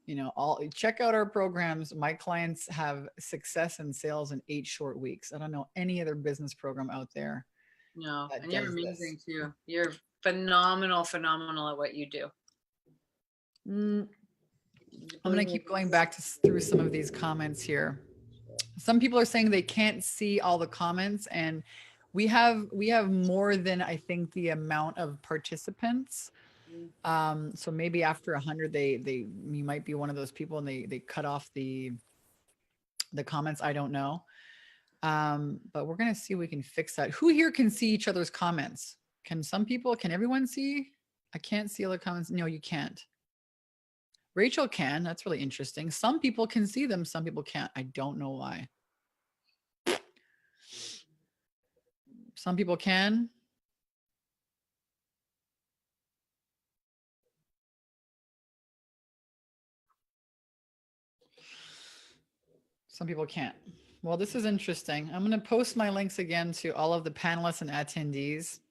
You know, check out our programs. My clients have success in sales in 8 short weeks. I don't know any other business program out there. No, and you're amazing too. You're phenomenal at what you do. I'm going to keep going back through some of these comments here. Some people are saying they can't see all the comments, and we have more than I think the amount of participants. So maybe after 100, you might be one of those people and they cut off the comments. I don't know. But we're going to see if we can fix that. Who here can see each other's comments? Can everyone see? I can't see all the comments. No, you can't. Rachel can. That's really interesting. Some people can see them. Some people can't. I don't know why. Some people can. Some people can't. Well, this is interesting. I'm going to post my links again to all of the panelists and attendees.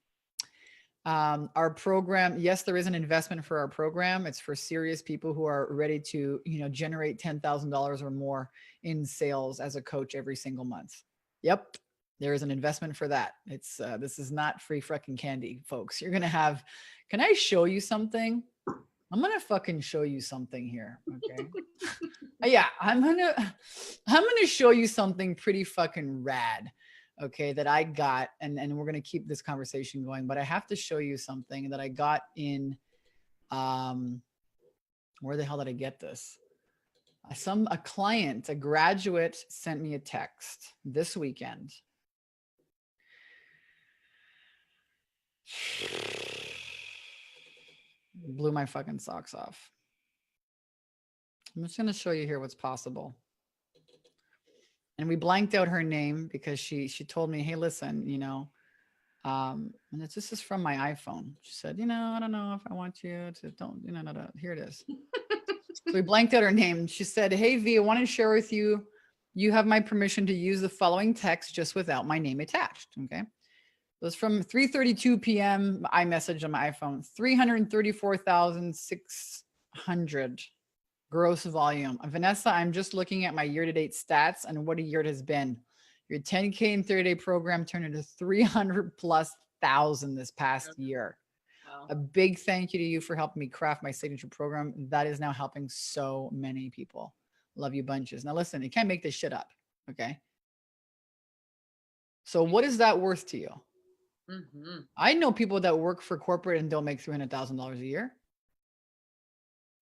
Our program, yes, there is an investment for our program. It's for serious people who are ready to, generate $10,000 or more in sales as a coach every single month. Yep. There is an investment for that. It's this is not free fucking candy, folks. You're going to have, can I show you something? I'm going to fucking show you something here. Okay. Yeah, I'm going to show you something pretty fucking rad. Okay, that I got, and we're going to keep this conversation going, but I have to show you something that I got in, where the hell did I get this? A client, a graduate sent me a text this weekend. Blew my fucking socks off. I'm just going to show you here what's possible. And we blanked out her name because she told me, hey, listen, and this is from my iPhone. She said, I don't know if I want you to no. Here it is. So we blanked out her name. She said, hey, V, I want to share with you, you have my permission to use the following text just without my name attached. Okay. It was from 3:32 p.m. iMessage on my iPhone, 334,600 gross volume. Vanessa, I'm just looking at my year-to-date stats and what a year it has been. Your 10K and 30-day program turned into 300,000+ this past year. Wow. A big thank you to you for helping me craft my signature program. That is now helping so many people. Love you bunches. Now listen, you can't make this shit up. Okay. So what is that worth to you? Mm-hmm. I know people that work for corporate and don't make $300,000 a year.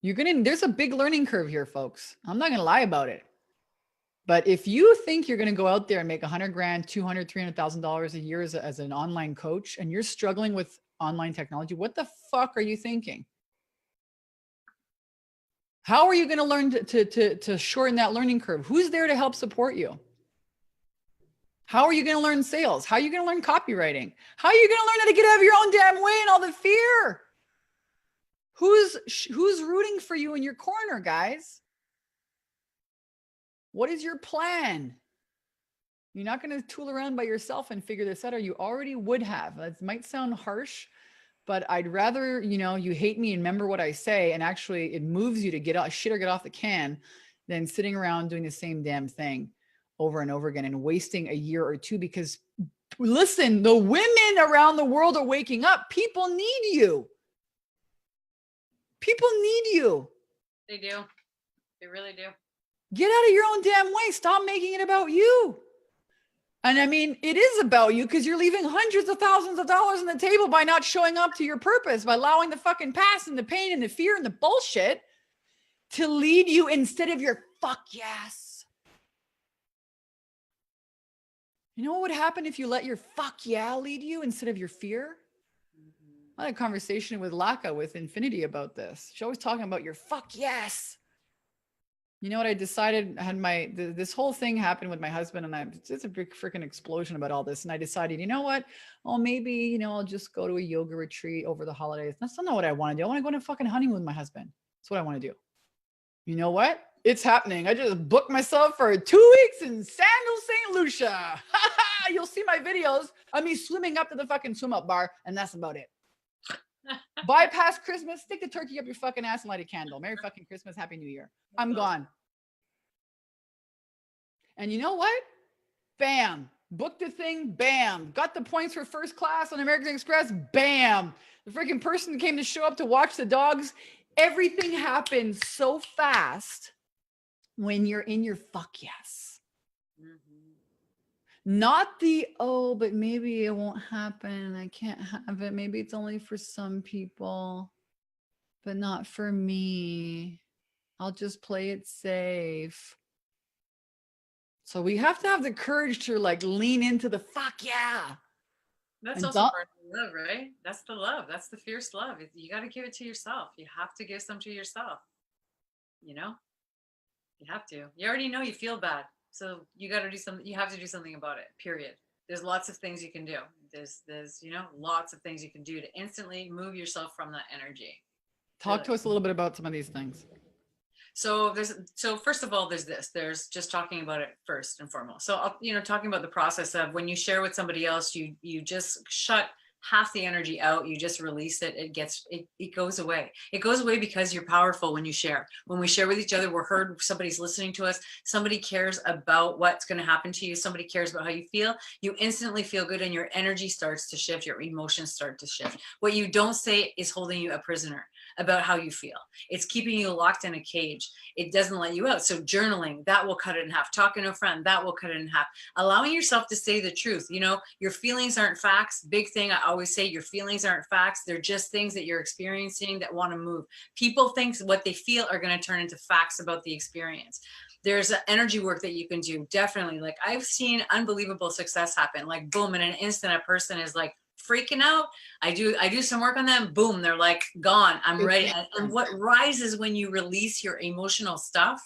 There's a big learning curve here, folks. I'm not going to lie about it. But if you think you're going to go out there and make $100,000, $200,000, $300,000 a year as an online coach, and you're struggling with online technology, what the fuck are you thinking? How are you going to learn to shorten that learning curve? Who's there to help support you? How are you going to learn sales? How are you going to learn copywriting? How are you going to learn how to get out of your own damn way and all the fear? Who's rooting for you in your corner, guys? What is your plan? You're not going to tool around by yourself and figure this out, or you already would have. That might sound harsh, but I'd rather, you hate me and remember what I say, and actually it moves you to get off the can than sitting around doing the same damn thing over and over again and wasting a year or two. Because listen, the women around the world are waking up. People need you. People need you. They do. They really do. Get out of your own damn way. Stop making it about you. And I mean, it is about you because you're leaving hundreds of thousands of dollars on the table by not showing up to your purpose, by allowing the fucking past and the pain and the fear and the bullshit to lead you instead of your fuck yes. You know what would happen if you let your fuck yeah lead you instead of your fear? I had a conversation with Laka with Infinity about this. She's always talking about your fuck yes. You know what I decided? I had this whole thing happened with my husband, and it's a big freaking explosion about all this. And I decided, you know what? Oh, maybe, you know, I'll just go to a yoga retreat over the holidays. That's not what I want to do. I want to go on a fucking honeymoon with my husband. That's what I want to do. You know what? It's happening. I just booked myself for 2 weeks in Sandal, St. Lucia. You'll see my videos of me swimming up to the fucking swim up bar, and that's about it. Bypass Christmas, stick the turkey up your fucking ass and light a candle. Merry fucking Christmas, Happy New Year. I'm gone. And you know what? Bam. Booked the thing. Bam. Got the points for first class on American Express. Bam. The freaking person came to show up to watch the dogs. Everything happens so fast when you're in your fuck yes. Not the, oh, but maybe it won't happen. I can't have it. Maybe it's only for some people, but not for me. I'll just play it safe. So we have to have the courage to like lean into the fuck yeah. That's And also part of the love, right? That's the love. That's the fierce love. You got to give it to yourself. You have to give some to yourself. You know, you have to. You already know you feel bad. So you got to do something. You have to do something about it, period. There's lots of things you can do. There's, you know, lots of things you can do to instantly move yourself from that energy. Talk to us a little bit about some of these things. So first of all, there's just talking about it first and foremost. So, you know, talking about the process of when you share with somebody else, you just shut half the energy out, you just release it. It goes away. It goes away because you're powerful when you share. When we share with each other, we're heard, somebody's listening to us, somebody cares about what's going to happen to you, somebody cares about how you feel, you instantly feel good and your energy starts to shift, your emotions start to shift. What you don't say is holding you a prisoner about how you feel. It's keeping you locked in a cage. It doesn't let you out. So journaling, that will cut it in half. Talking to a friend, that will cut it in half. Allowing yourself to say the truth. You know, your feelings aren't facts. Big thing I always say, your feelings aren't facts. They're just things that you're experiencing that want to move. People think what they feel are going to turn into facts about the experience. There's energy work that you can do. Definitely. Like I've seen unbelievable success happen. Like boom, in an instant, a person is like freaking out. I do some work on them. Boom, they're like gone. I'm ready. And what rises when you release your emotional stuff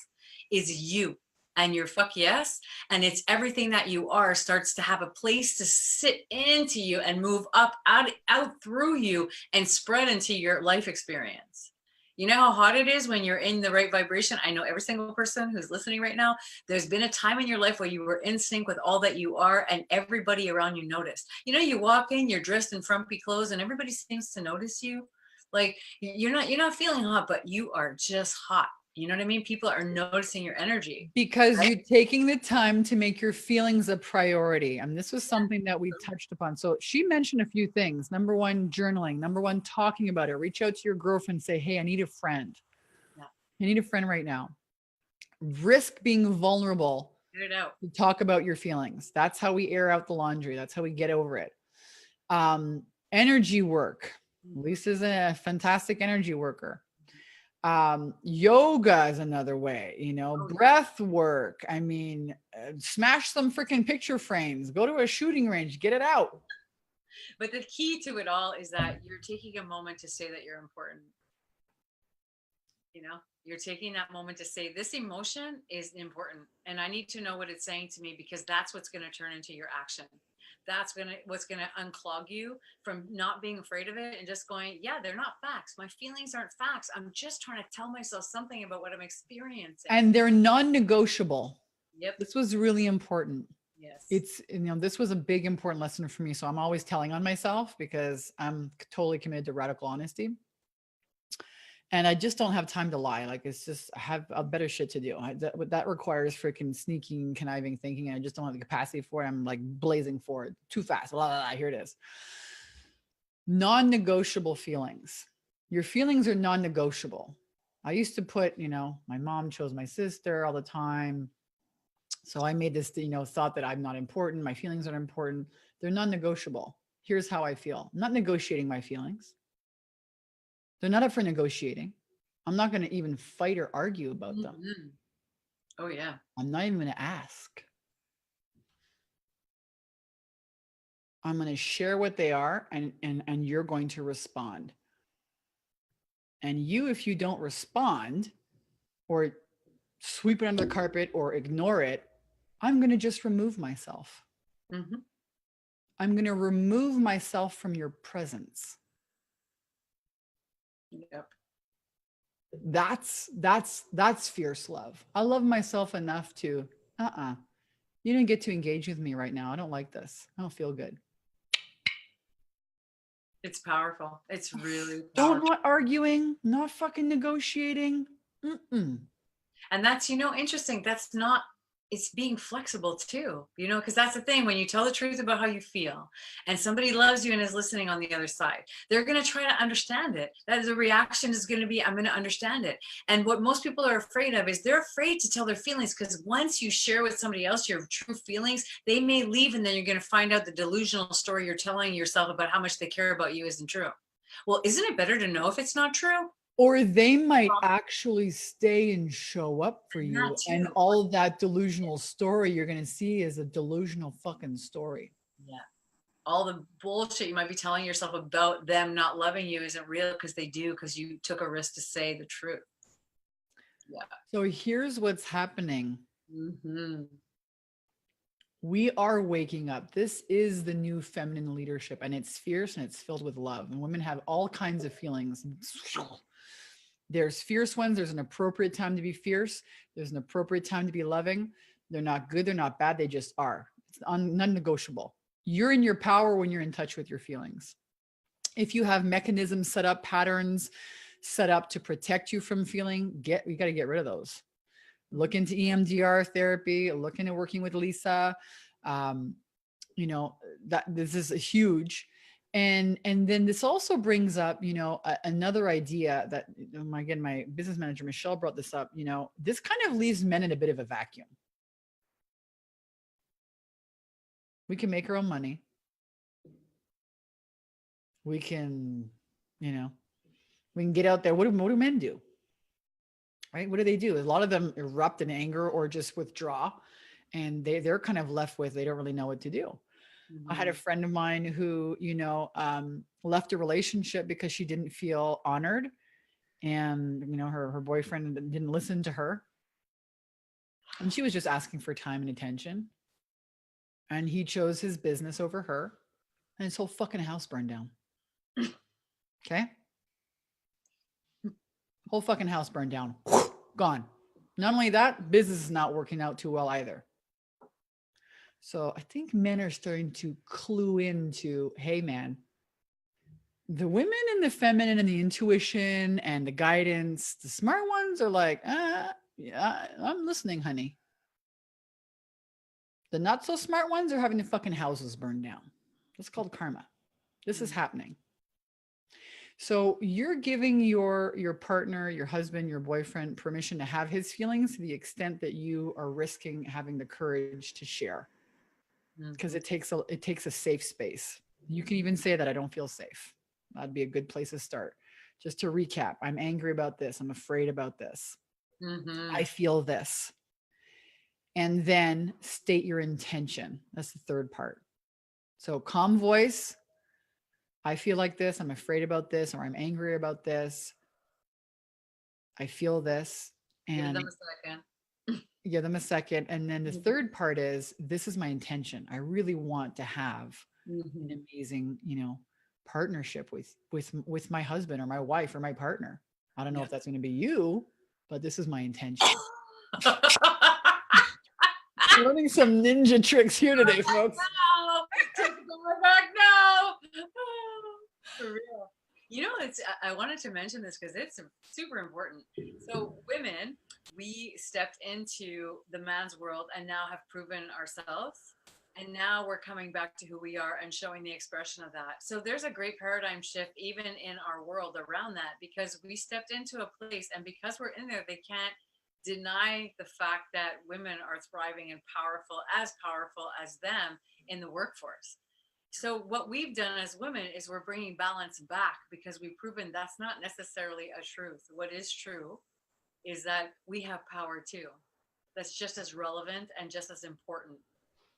is you and your fuck yes. And it's everything that you are starts to have a place to sit into you and move up out through you and spread into your life experience. You know how hot it is when you're in the right vibration? I know every single person who's listening right now, there's been a time in your life where you were in sync with all that you are and everybody around you noticed. You know, you walk in, you're dressed in frumpy clothes and everybody seems to notice you. Like you're not feeling hot, but you are just hot. You know what I mean? People are noticing your energy. Because right? You're taking the time to make your feelings a priority. And this was something that we touched upon. So she mentioned a few things. Number one, journaling. Number one, talking about it. Reach out to your girlfriend, say, hey, I need a friend. Yeah. I need a friend right now. Risk being vulnerable. Get it out. To talk about your feelings. That's how we air out the laundry. That's how we get over it. Energy work. Lisa's a fantastic energy worker. Yoga is another way, you know, breath work. I mean, smash some freaking picture frames, go to a shooting range, get it out. But the key to it all is that you're taking a moment to say that you're important. You know, you're taking that moment to say this emotion is important and I need to know what it's saying to me because that's what's going to turn into your action. That's what's going to unclog you from not being afraid of it and just going, yeah, they're not facts. My feelings aren't facts. I'm just trying to tell myself something about what I'm experiencing. And they're non-negotiable. Yep. This was really important. Yes. It's, you know, this was a big, important lesson for me. So I'm always telling on myself because I'm totally committed to radical honesty. And I just don't have time to lie. Like it's just, I have a better shit to do. That requires freaking sneaking, conniving thinking. And I just don't have the capacity for it. I'm like blazing for it too fast. Blah, blah, blah, here it is. Non-negotiable feelings. Your feelings are non-negotiable. I used to put, you know, my mom chose my sister all the time. So I made this, you know, thought that I'm not important. My feelings are important. They're non-negotiable. Here's how I feel. I'm not negotiating my feelings. They're not up for negotiating. I'm not going to even fight or argue about them. Mm-hmm. Oh yeah. I'm not even going to ask. I'm going to share what they are, and you're going to respond. And you, if you don't respond or sweep it under the carpet or ignore it, I'm going to just remove myself. Mm-hmm. I'm going to remove myself from your presence. Yep. That's fierce love. I love myself enough to, you didn't get to engage with me right now. I don't like this. I don't feel good. It's powerful. It's really Don't, powerful. not arguing, not fucking negotiating. Mm-mm. And that's, interesting. That's not, it's being flexible too, because that's the thing. When you tell the truth about how you feel and somebody loves you and is listening on the other side, they're going to try to understand it. That the reaction is going to be, I'm going to understand it. And what most people are afraid of is they're afraid to tell their feelings, because once you share with somebody else your true feelings, they may leave, and then you're going to find out the delusional story you're telling yourself about how much they care about you isn't true. Well, isn't it better to know if it's not true? Or they might actually stay and show up for And you. that too. And all that delusional story you're going to see is a delusional fucking story. Yeah. All the bullshit you might be telling yourself about them not loving you isn't real, because they do, because you took a risk to say the truth. Yeah. So here's what's happening. Mm-hmm. We are waking up. This is the new feminine leadership, and it's fierce and it's filled with love. And women have all kinds of feelings. There's fierce ones. There's an appropriate time to be fierce. There's an appropriate time to be loving. They're not good. They're not bad. They just are. It's non-negotiable. You're in your power when you're in touch with your feelings. If you have mechanisms set up, patterns set up to protect you from feeling, you got to get rid of those. Look into EMDR therapy. Look into working with Lisa. That this is a huge. And then this also brings up, another idea that, again, my business manager, Michelle, brought this up. This kind of leaves men in a bit of a vacuum. We can make our own money. We can, we can get out there. What do men do? Right? What do they do? A lot of them erupt in anger or just withdraw, and they're kind of left with, they don't really know what to do. Mm-hmm. I had a friend of mine who, left a relationship because she didn't feel honored, and, her boyfriend didn't listen to her. And she was just asking for time and attention. And he chose his business over her, and his whole fucking house burned down. Okay? Whole fucking house burned down. Gone. Not only that, business is not working out too well either. So I think men are starting to clue into, hey man, the women and the feminine and the intuition and the guidance, the smart ones are like, yeah, I'm listening, honey. The not so smart ones are having the fucking houses burned down. That's called karma. This is happening. So you're giving your partner, your husband, your boyfriend permission to have his feelings to the extent that you are risking having the courage to share. Because it takes a safe space. You can even say that I don't feel safe. That'd be a good place to start. Just to recap, I'm angry about this. I'm afraid about this. Mm-hmm. I feel this. And then state your intention. That's the third part. So calm voice. I feel like this. I'm afraid about this, or I'm angry about this. I feel this. And give them a second. Give them a second. And then the third part is, this is my intention. I really want to have an amazing, partnership with my husband or my wife or my partner. I don't know if that's going to be you, but this is my intention. Learning some ninja tricks here today, folks. Take it back now. For real. I wanted to mention this because it's super important. So women, we stepped into the man's world and now have proven ourselves. And now we're coming back to who we are and showing the expression of that. So there's a great paradigm shift even in our world around that, because we stepped into a place, and because we're in there, they can't deny the fact that women are thriving and powerful as them in the workforce. So what we've done as women is we're bringing balance back because we've proven that's not necessarily a truth. What is true is that we have power too. That's just as relevant and just as important.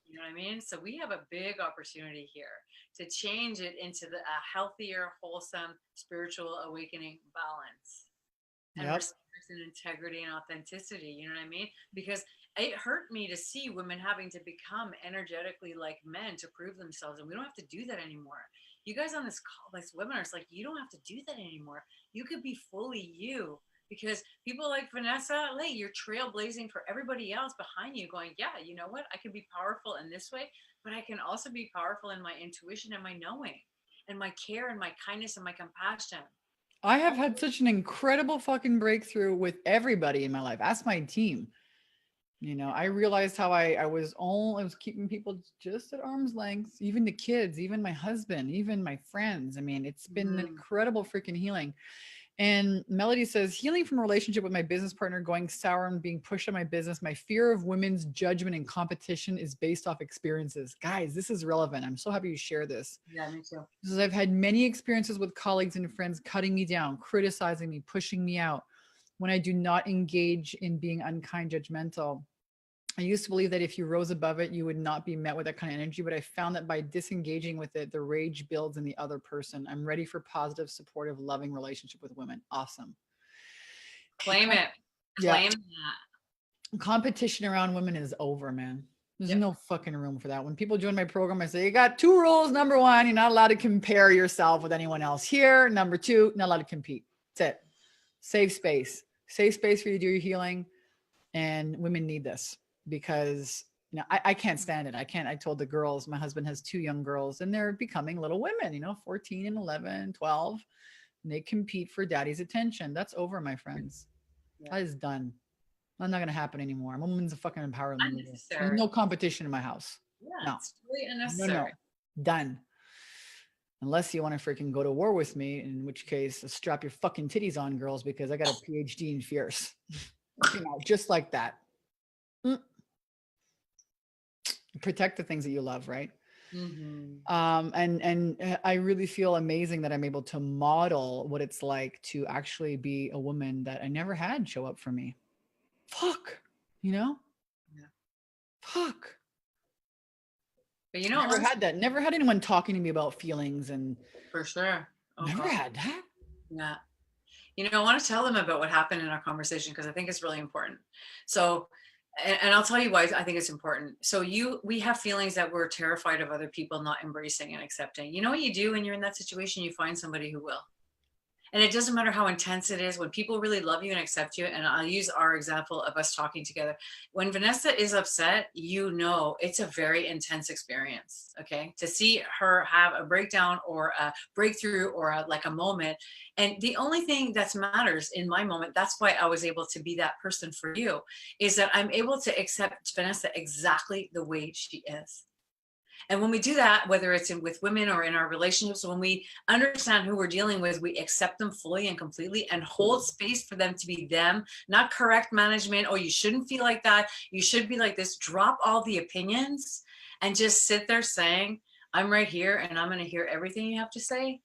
You know what I mean? So we have a big opportunity here to change it into a healthier, wholesome, spiritual awakening balance and Yep. respect and integrity and authenticity. You know what I mean? Because it hurt me to see women having to become energetically like men to prove themselves. And we don't have to do that anymore. You guys on this call, this webinar, it's like, you don't have to do that anymore. You could be fully you because people like Vanessa, hey, you're trailblazing for everybody else behind you going, yeah, you know what? I can be powerful in this way, but I can also be powerful in my intuition and my knowing and my care and my kindness and my compassion. I have had such an incredible fucking breakthrough with everybody in my life. Ask my team. You know, I realized how I was keeping people just at arm's length, even the kids, even my husband, even my friends. I mean, it's been an incredible freaking healing. And Melody says, healing from a relationship with my business partner going sour and being pushed on my business. My fear of women's judgment and competition is based off experiences. Guys, this is relevant. I'm so happy you share this. Yeah, me too. Because I've had many experiences with colleagues and friends cutting me down, criticizing me, pushing me out when I do not engage in being unkind, judgmental. I used to believe that if you rose above it, you would not be met with that kind of energy. But I found that by disengaging with it, the rage builds in the other person. I'm ready for positive, supportive, loving relationship with women. Awesome. Claim it. Claim that. Competition around women is over, man. There's Yep. no fucking room for that. When people join my program, I say, you got two rules. Number one, you're not allowed to compare yourself with anyone else here. Number two, not allowed to compete. That's it. Safe space. Safe space for you to do your healing. And women need this because I can't stand it. I told the girls, my husband has two young girls and they're becoming little women, 14 and 11, 12. And they compete for daddy's attention. That's over, my friends. Yeah. That is done. That's not going to happen anymore. I'm a woman's a fucking empowerment leader. Unnecessary. There's no competition in my house. Yeah, No. it's really unnecessary. No. Done. Unless you want to freaking go to war with me, in which case strap your fucking titties on, girls, because I got a PhD in fierce. Just like that. Protect the things that you love, right? And I really feel amazing that I'm able to model what it's like to actually be a woman that I never had show up for me. Fuck, Yeah. Fuck. But never had that. Never had anyone talking to me about feelings and for sure. Never had that. Yeah. I want to tell them about what happened in our conversation because I think it's really important. So, and I'll tell you why I think it's important. So we have feelings that we're terrified of other people not embracing and accepting. You know what you do when you're in that situation? You find somebody who will. And it doesn't matter how intense it is when people really love you and accept you. And I'll use our example of us talking together. When Vanessa is upset, it's a very intense experience. Okay. To see her have a breakdown or a breakthrough or a moment. And the only thing that matters in my moment, that's why I was able to be that person for you, is that I'm able to accept Vanessa exactly the way she is. And when we do that, whether it's with women or in our relationships, when we understand who we're dealing with, we accept them fully and completely and hold space for them to be them, not correct management. Oh, you shouldn't feel like that. You should be like this. Drop all the opinions and just sit there saying, I'm right here and I'm going to hear everything you have to say.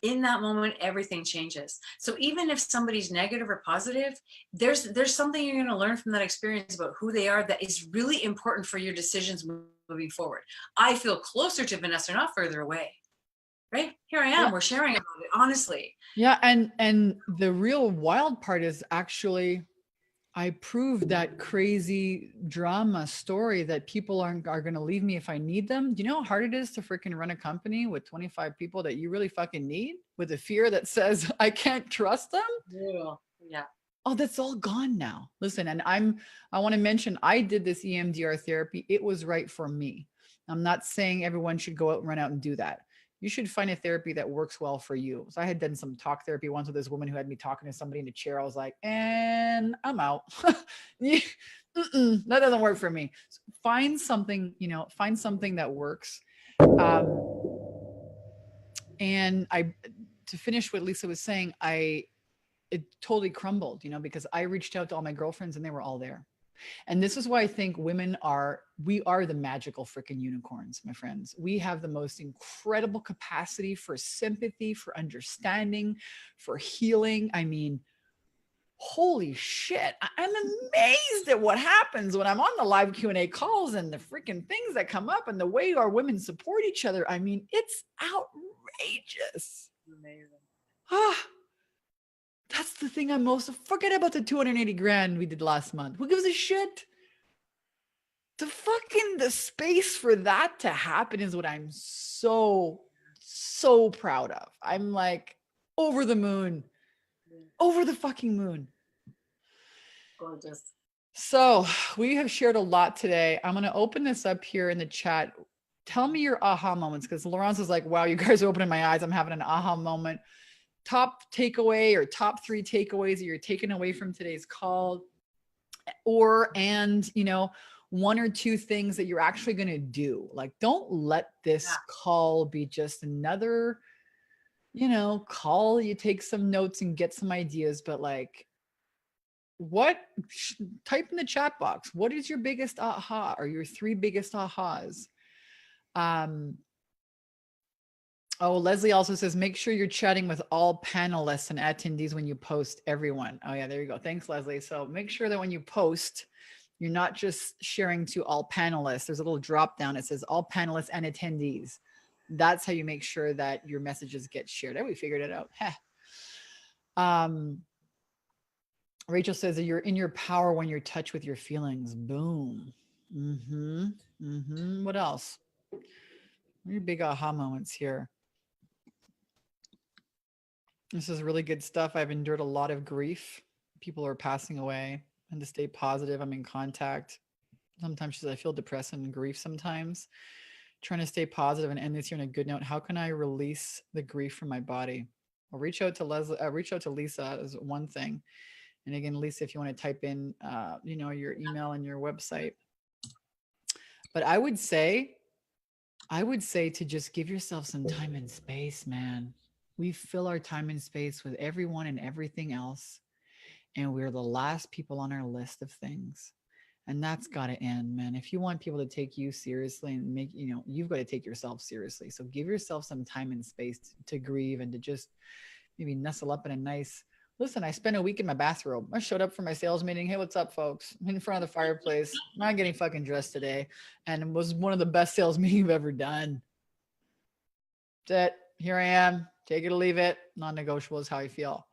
In that moment, everything changes. So even if somebody's negative or positive, there's something you're going to learn from that experience about who they are that is really important for your decisions moving forward. I feel closer to Vanessa, not further away. Right? Here I am. Yeah. We're sharing about it, honestly. Yeah. And the real wild part is actually I proved that crazy drama story that people are going to leave me if I need them. Do you know how hard it is to freaking run a company with 25 people that you really fucking need with a fear that says, I can't trust them? Yeah. Oh, that's all gone now. Listen, and I want to mention, I did this EMDR therapy. It was right for me. I'm not saying everyone should go out and run out and do that. You should find a therapy that works well for you. So I had done some talk therapy once with this woman who had me talking to somebody in a chair. I was like, and I'm out. That doesn't work for me. So find something, find something that works. And to finish what Lisa was saying, it totally crumbled, because I reached out to all my girlfriends and they were all there. And this is why I think we are the magical freaking unicorns, my friends. We have the most incredible capacity for sympathy, for understanding, for healing. I mean, holy shit. I'm amazed at what happens when I'm on the live Q&A calls and the freaking things that come up and the way our women support each other. I mean, it's outrageous. Amazing. Ah, that's the thing I'm most, forget about the 280 grand we did last month. Who gives a shit? The space for that to happen is what I'm so proud of. I'm like over the moon, over the fucking moon. Gorgeous. So we have shared a lot today. I'm going to open this up here in the chat. Tell me your aha moments, because Laurence is like, wow, you guys are opening my eyes. I'm having an aha moment. Top takeaway or top 3 takeaways that you're taking away from today's call, and 1 or 2 things that you're actually going to do. Like, don't let this call be just another, call. You take some notes and get some ideas, but like, type in the chat box. What is your biggest aha or your 3 biggest ahas? Leslie also says, make sure you're chatting with all panelists and attendees when you post, everyone. Oh yeah, there you go. Thanks, Leslie. So make sure that when you post, you're not just sharing to all panelists. There's a little drop down. It says all panelists and attendees. That's how you make sure that your messages get shared. We figured it out. Rachel says that you're in your power when you're in touch with your feelings. Boom. What else? What are your big aha moments here? This is really good stuff. I've endured a lot of grief. People are passing away, and to stay positive, I'm in contact. Sometimes she says, I feel depressed and grief sometimes. Trying to stay positive and end this year on a good note. How can I release the grief from my body? Well, reach out to Lisa is one thing. And again, Lisa, if you want to type in, your email and your website. But I would say to just give yourself some time and space, man. We fill our time and space with everyone and everything else. And we're the last people on our list of things. And that's got to end, man. If you want people to take you seriously and you've got to take yourself seriously. So give yourself some time and space to grieve and to just maybe nestle up in a nice, listen, I spent a week in my bathrobe. I showed up for my sales meeting. Hey, what's up, folks? I'm in front of the fireplace. I'm not getting fucking dressed today. And it was one of the best sales meetings I've ever done. That's it. Here I am. Take it or leave it. Non-negotiable is how I feel.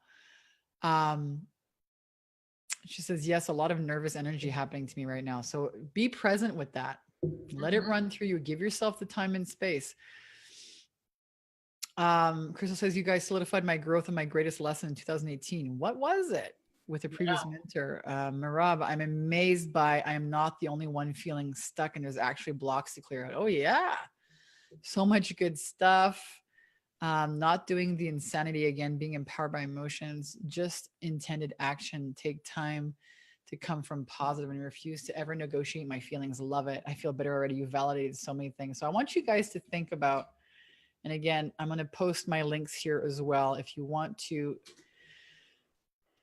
She says, yes, a lot of nervous energy happening to me right now. So be present with that. Let it run through you. Give yourself the time and space. Crystal says, you guys solidified my growth and my greatest lesson in 2018. What was it? With a previous mentor, Marab, I'm amazed by I am not the only one feeling stuck and there's actually blocks to clear out. Oh yeah. So much good stuff. Not doing the insanity again, being empowered by emotions, just intended action, take time to come from positive and refuse to ever negotiate my feelings. Love it. I feel better already. You validated so many things. So I want you guys to think about, and again, I'm going to post my links here as well. If you want to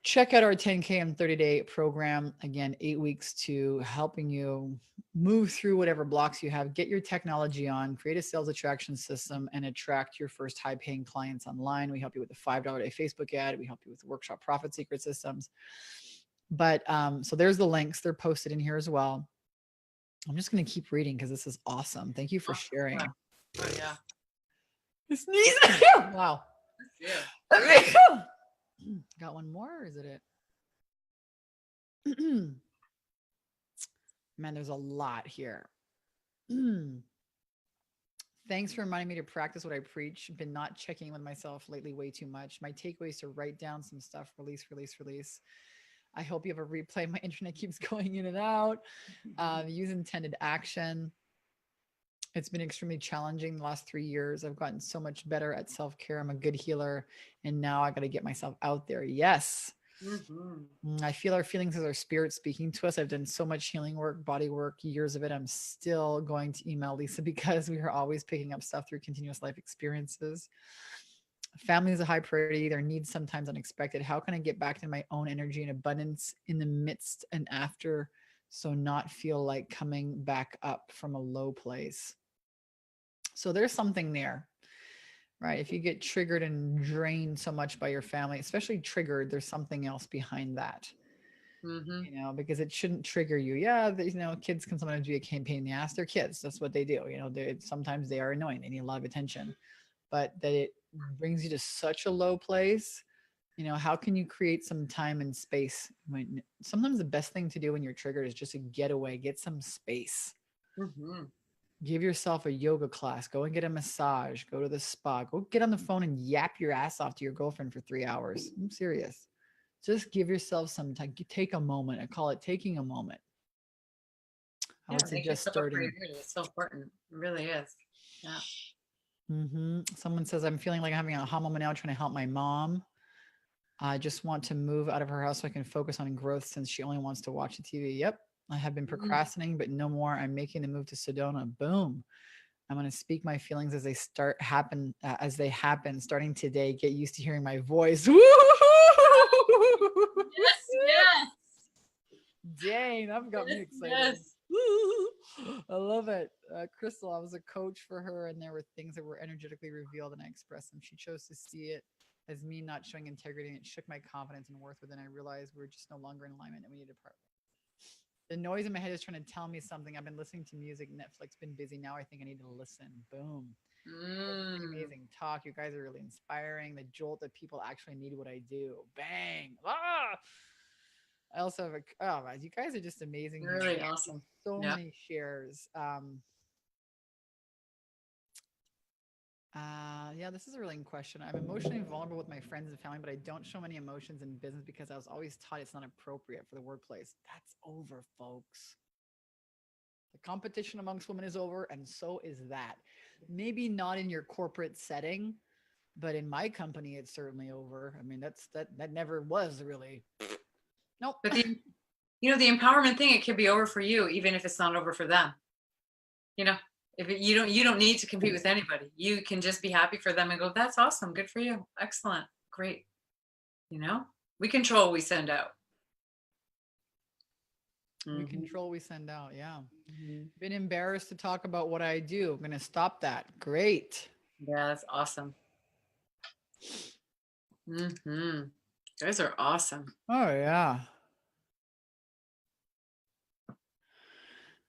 check out our 10K and 30-day program, again, 8 weeks to helping you move through whatever blocks you have, get your technology on, create a sales attraction system, and attract your first high-paying clients online. We help you with the $5 a day Facebook ad. We help you with workshop profit secret systems. But so there's the links. They're posted in here as well. I'm just going to keep reading because this is awesome. Thank you for sharing. Oh, yeah. Wow. Yeah. Got one more, or is it? Man, there's a lot here. Thanks for reminding me to practice what I preach. Been not checking with myself lately way too much. My takeaway is to write down some stuff, release. I hope you have a replay. My internet keeps going in and out. Use intended action. It's been extremely challenging the last 3 years. I've gotten so much better at self-care. I'm a good healer. And now I got to get myself out there. Yes. I feel our feelings as our spirit speaking to us. I've done so much healing work, body work, years of it. I'm still going to email Lisa because we are always picking up stuff through continuous life experiences. Family is a high priority. Their needs sometimes unexpected. How can I get back to my own energy and abundance in the midst and after So not feel like coming back up from a low place. So there's something there, right? If you get triggered and drained so much by your family, especially triggered, there's something else behind that. Mm-hmm. Because it shouldn't trigger you. Yeah, kids can sometimes be a pain in the ass. They're kids. That's what they do. Sometimes they are annoying. They need a lot of attention, but that it brings you to such a low place. How can you create some time and space when sometimes the best thing to do when you're triggered is just to get away, get some space. Mm-hmm. Give yourself a yoga class, go and get a massage, go to the spa, go get on the phone and yap your ass off to your girlfriend for 3 hours. I'm serious. Just give yourself some time. Take a moment. I call it taking a moment. I Yeah, would make suggest yourself look pretty starting. good. It's so important. It really is. Yeah. Someone says, I'm feeling like I'm having a aha moment now, trying to help my mom. I just want to move out of her house so I can focus on growth since she only wants to watch the TV. Yep. I have been procrastinating, but no more. I'm making the move to Sedona. Boom. I'm going to speak my feelings as they happen starting today. Get used to hearing my voice. Woo! Yes, yes. Dang, that got me excited. Yes. I love it. Crystal, I was a coach for her, and there were things that were energetically revealed, and I expressed them. She chose to see it as me not showing integrity, and it shook my confidence and worth within. I realized we were just no longer in alignment, and we needed to part. The noise in my head is trying to tell me something. I've been listening to music. Netflix been busy. Now I think I need to listen. Boom. Amazing talk. You guys are really inspiring. The jolt that people actually need what I do. Bang. Ah! I also have you guys are just amazing. Really awesome. So many shares. This is a really good question. I'm emotionally vulnerable with my friends and family, but I don't show many emotions in business because I was always taught it's not appropriate for the workplace. That's over, folks. The competition amongst women is over, and so is that. Maybe not in your corporate setting, but in my company, it's certainly over. I mean, that never was really. Nope. But the empowerment thing, it could be over for you, even if it's not over for them. You don't need to compete with anybody. You can just be happy for them and go, that's awesome. Good for you. Excellent. Great. We control what we send out. We control, we send out. Yeah. Been embarrassed to talk about what I do. I'm going to stop that. Great. Yeah, that's awesome. Those are awesome. Oh, yeah.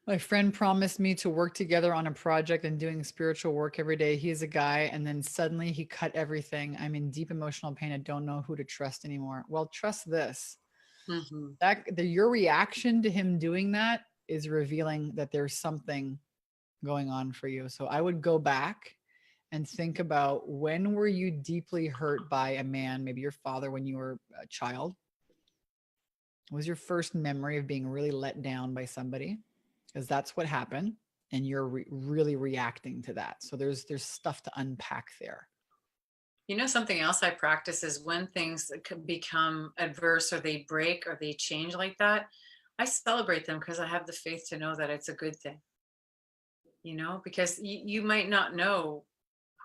My friend promised me to work together on a project and doing spiritual work every day. He's a guy, and then suddenly he cut everything. I'm in deep emotional pain. I don't know who to trust anymore. Well, trust this. Your reaction to him doing that is revealing that there's something going on for you. So I would go back and think about, when were you deeply hurt by a man, maybe your father when you were a child? What was your first memory of being really let down by somebody? Because that's what happened, and you're really reacting to that. So there's stuff to unpack there. Something else I practice is when things could become adverse or they break or they change like that, I celebrate them because I have the faith to know that it's a good thing. Because you might not know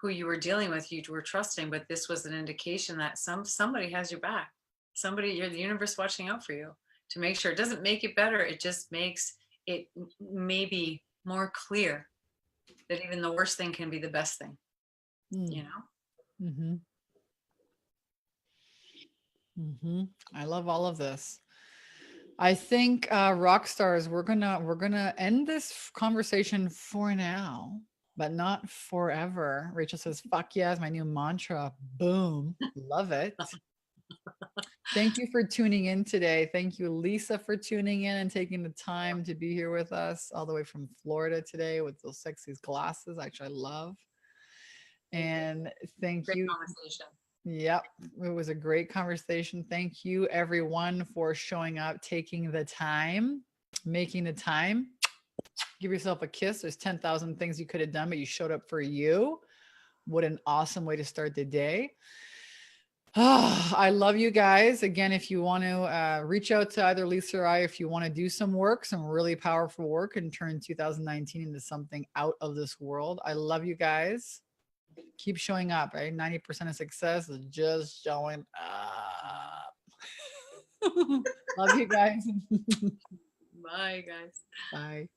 who you were dealing with, you were trusting, but this was an indication that somebody has your back. You're the universe watching out for you to make sure. It doesn't make it better. It just makes it maybe more clear that even the worst thing can be the best thing. I love all of this. I think rock stars, we're gonna end this conversation for now, but not forever. Rachel says, fuck yeah, is my new mantra. Boom. Love it. Thank you for tuning in today. Thank you, Lisa, for tuning in and taking the time to be here with us all the way from Florida today with those sexy glasses, actually I love. And thank you. Conversation. Yep, it was a great conversation. Thank you, everyone, for showing up, taking the time, making the time. Give yourself a kiss. There's 10,000 things you could have done, but you showed up for you. What an awesome way to start the day. Oh, I love you guys. Again, if you want to reach out to either Lisa or I, if you want to do some work, some really powerful work, and turn 2019 into something out of this world. I love you guys. Keep showing up, right? 90% of success is just showing up. Love you guys. Bye, guys. Bye.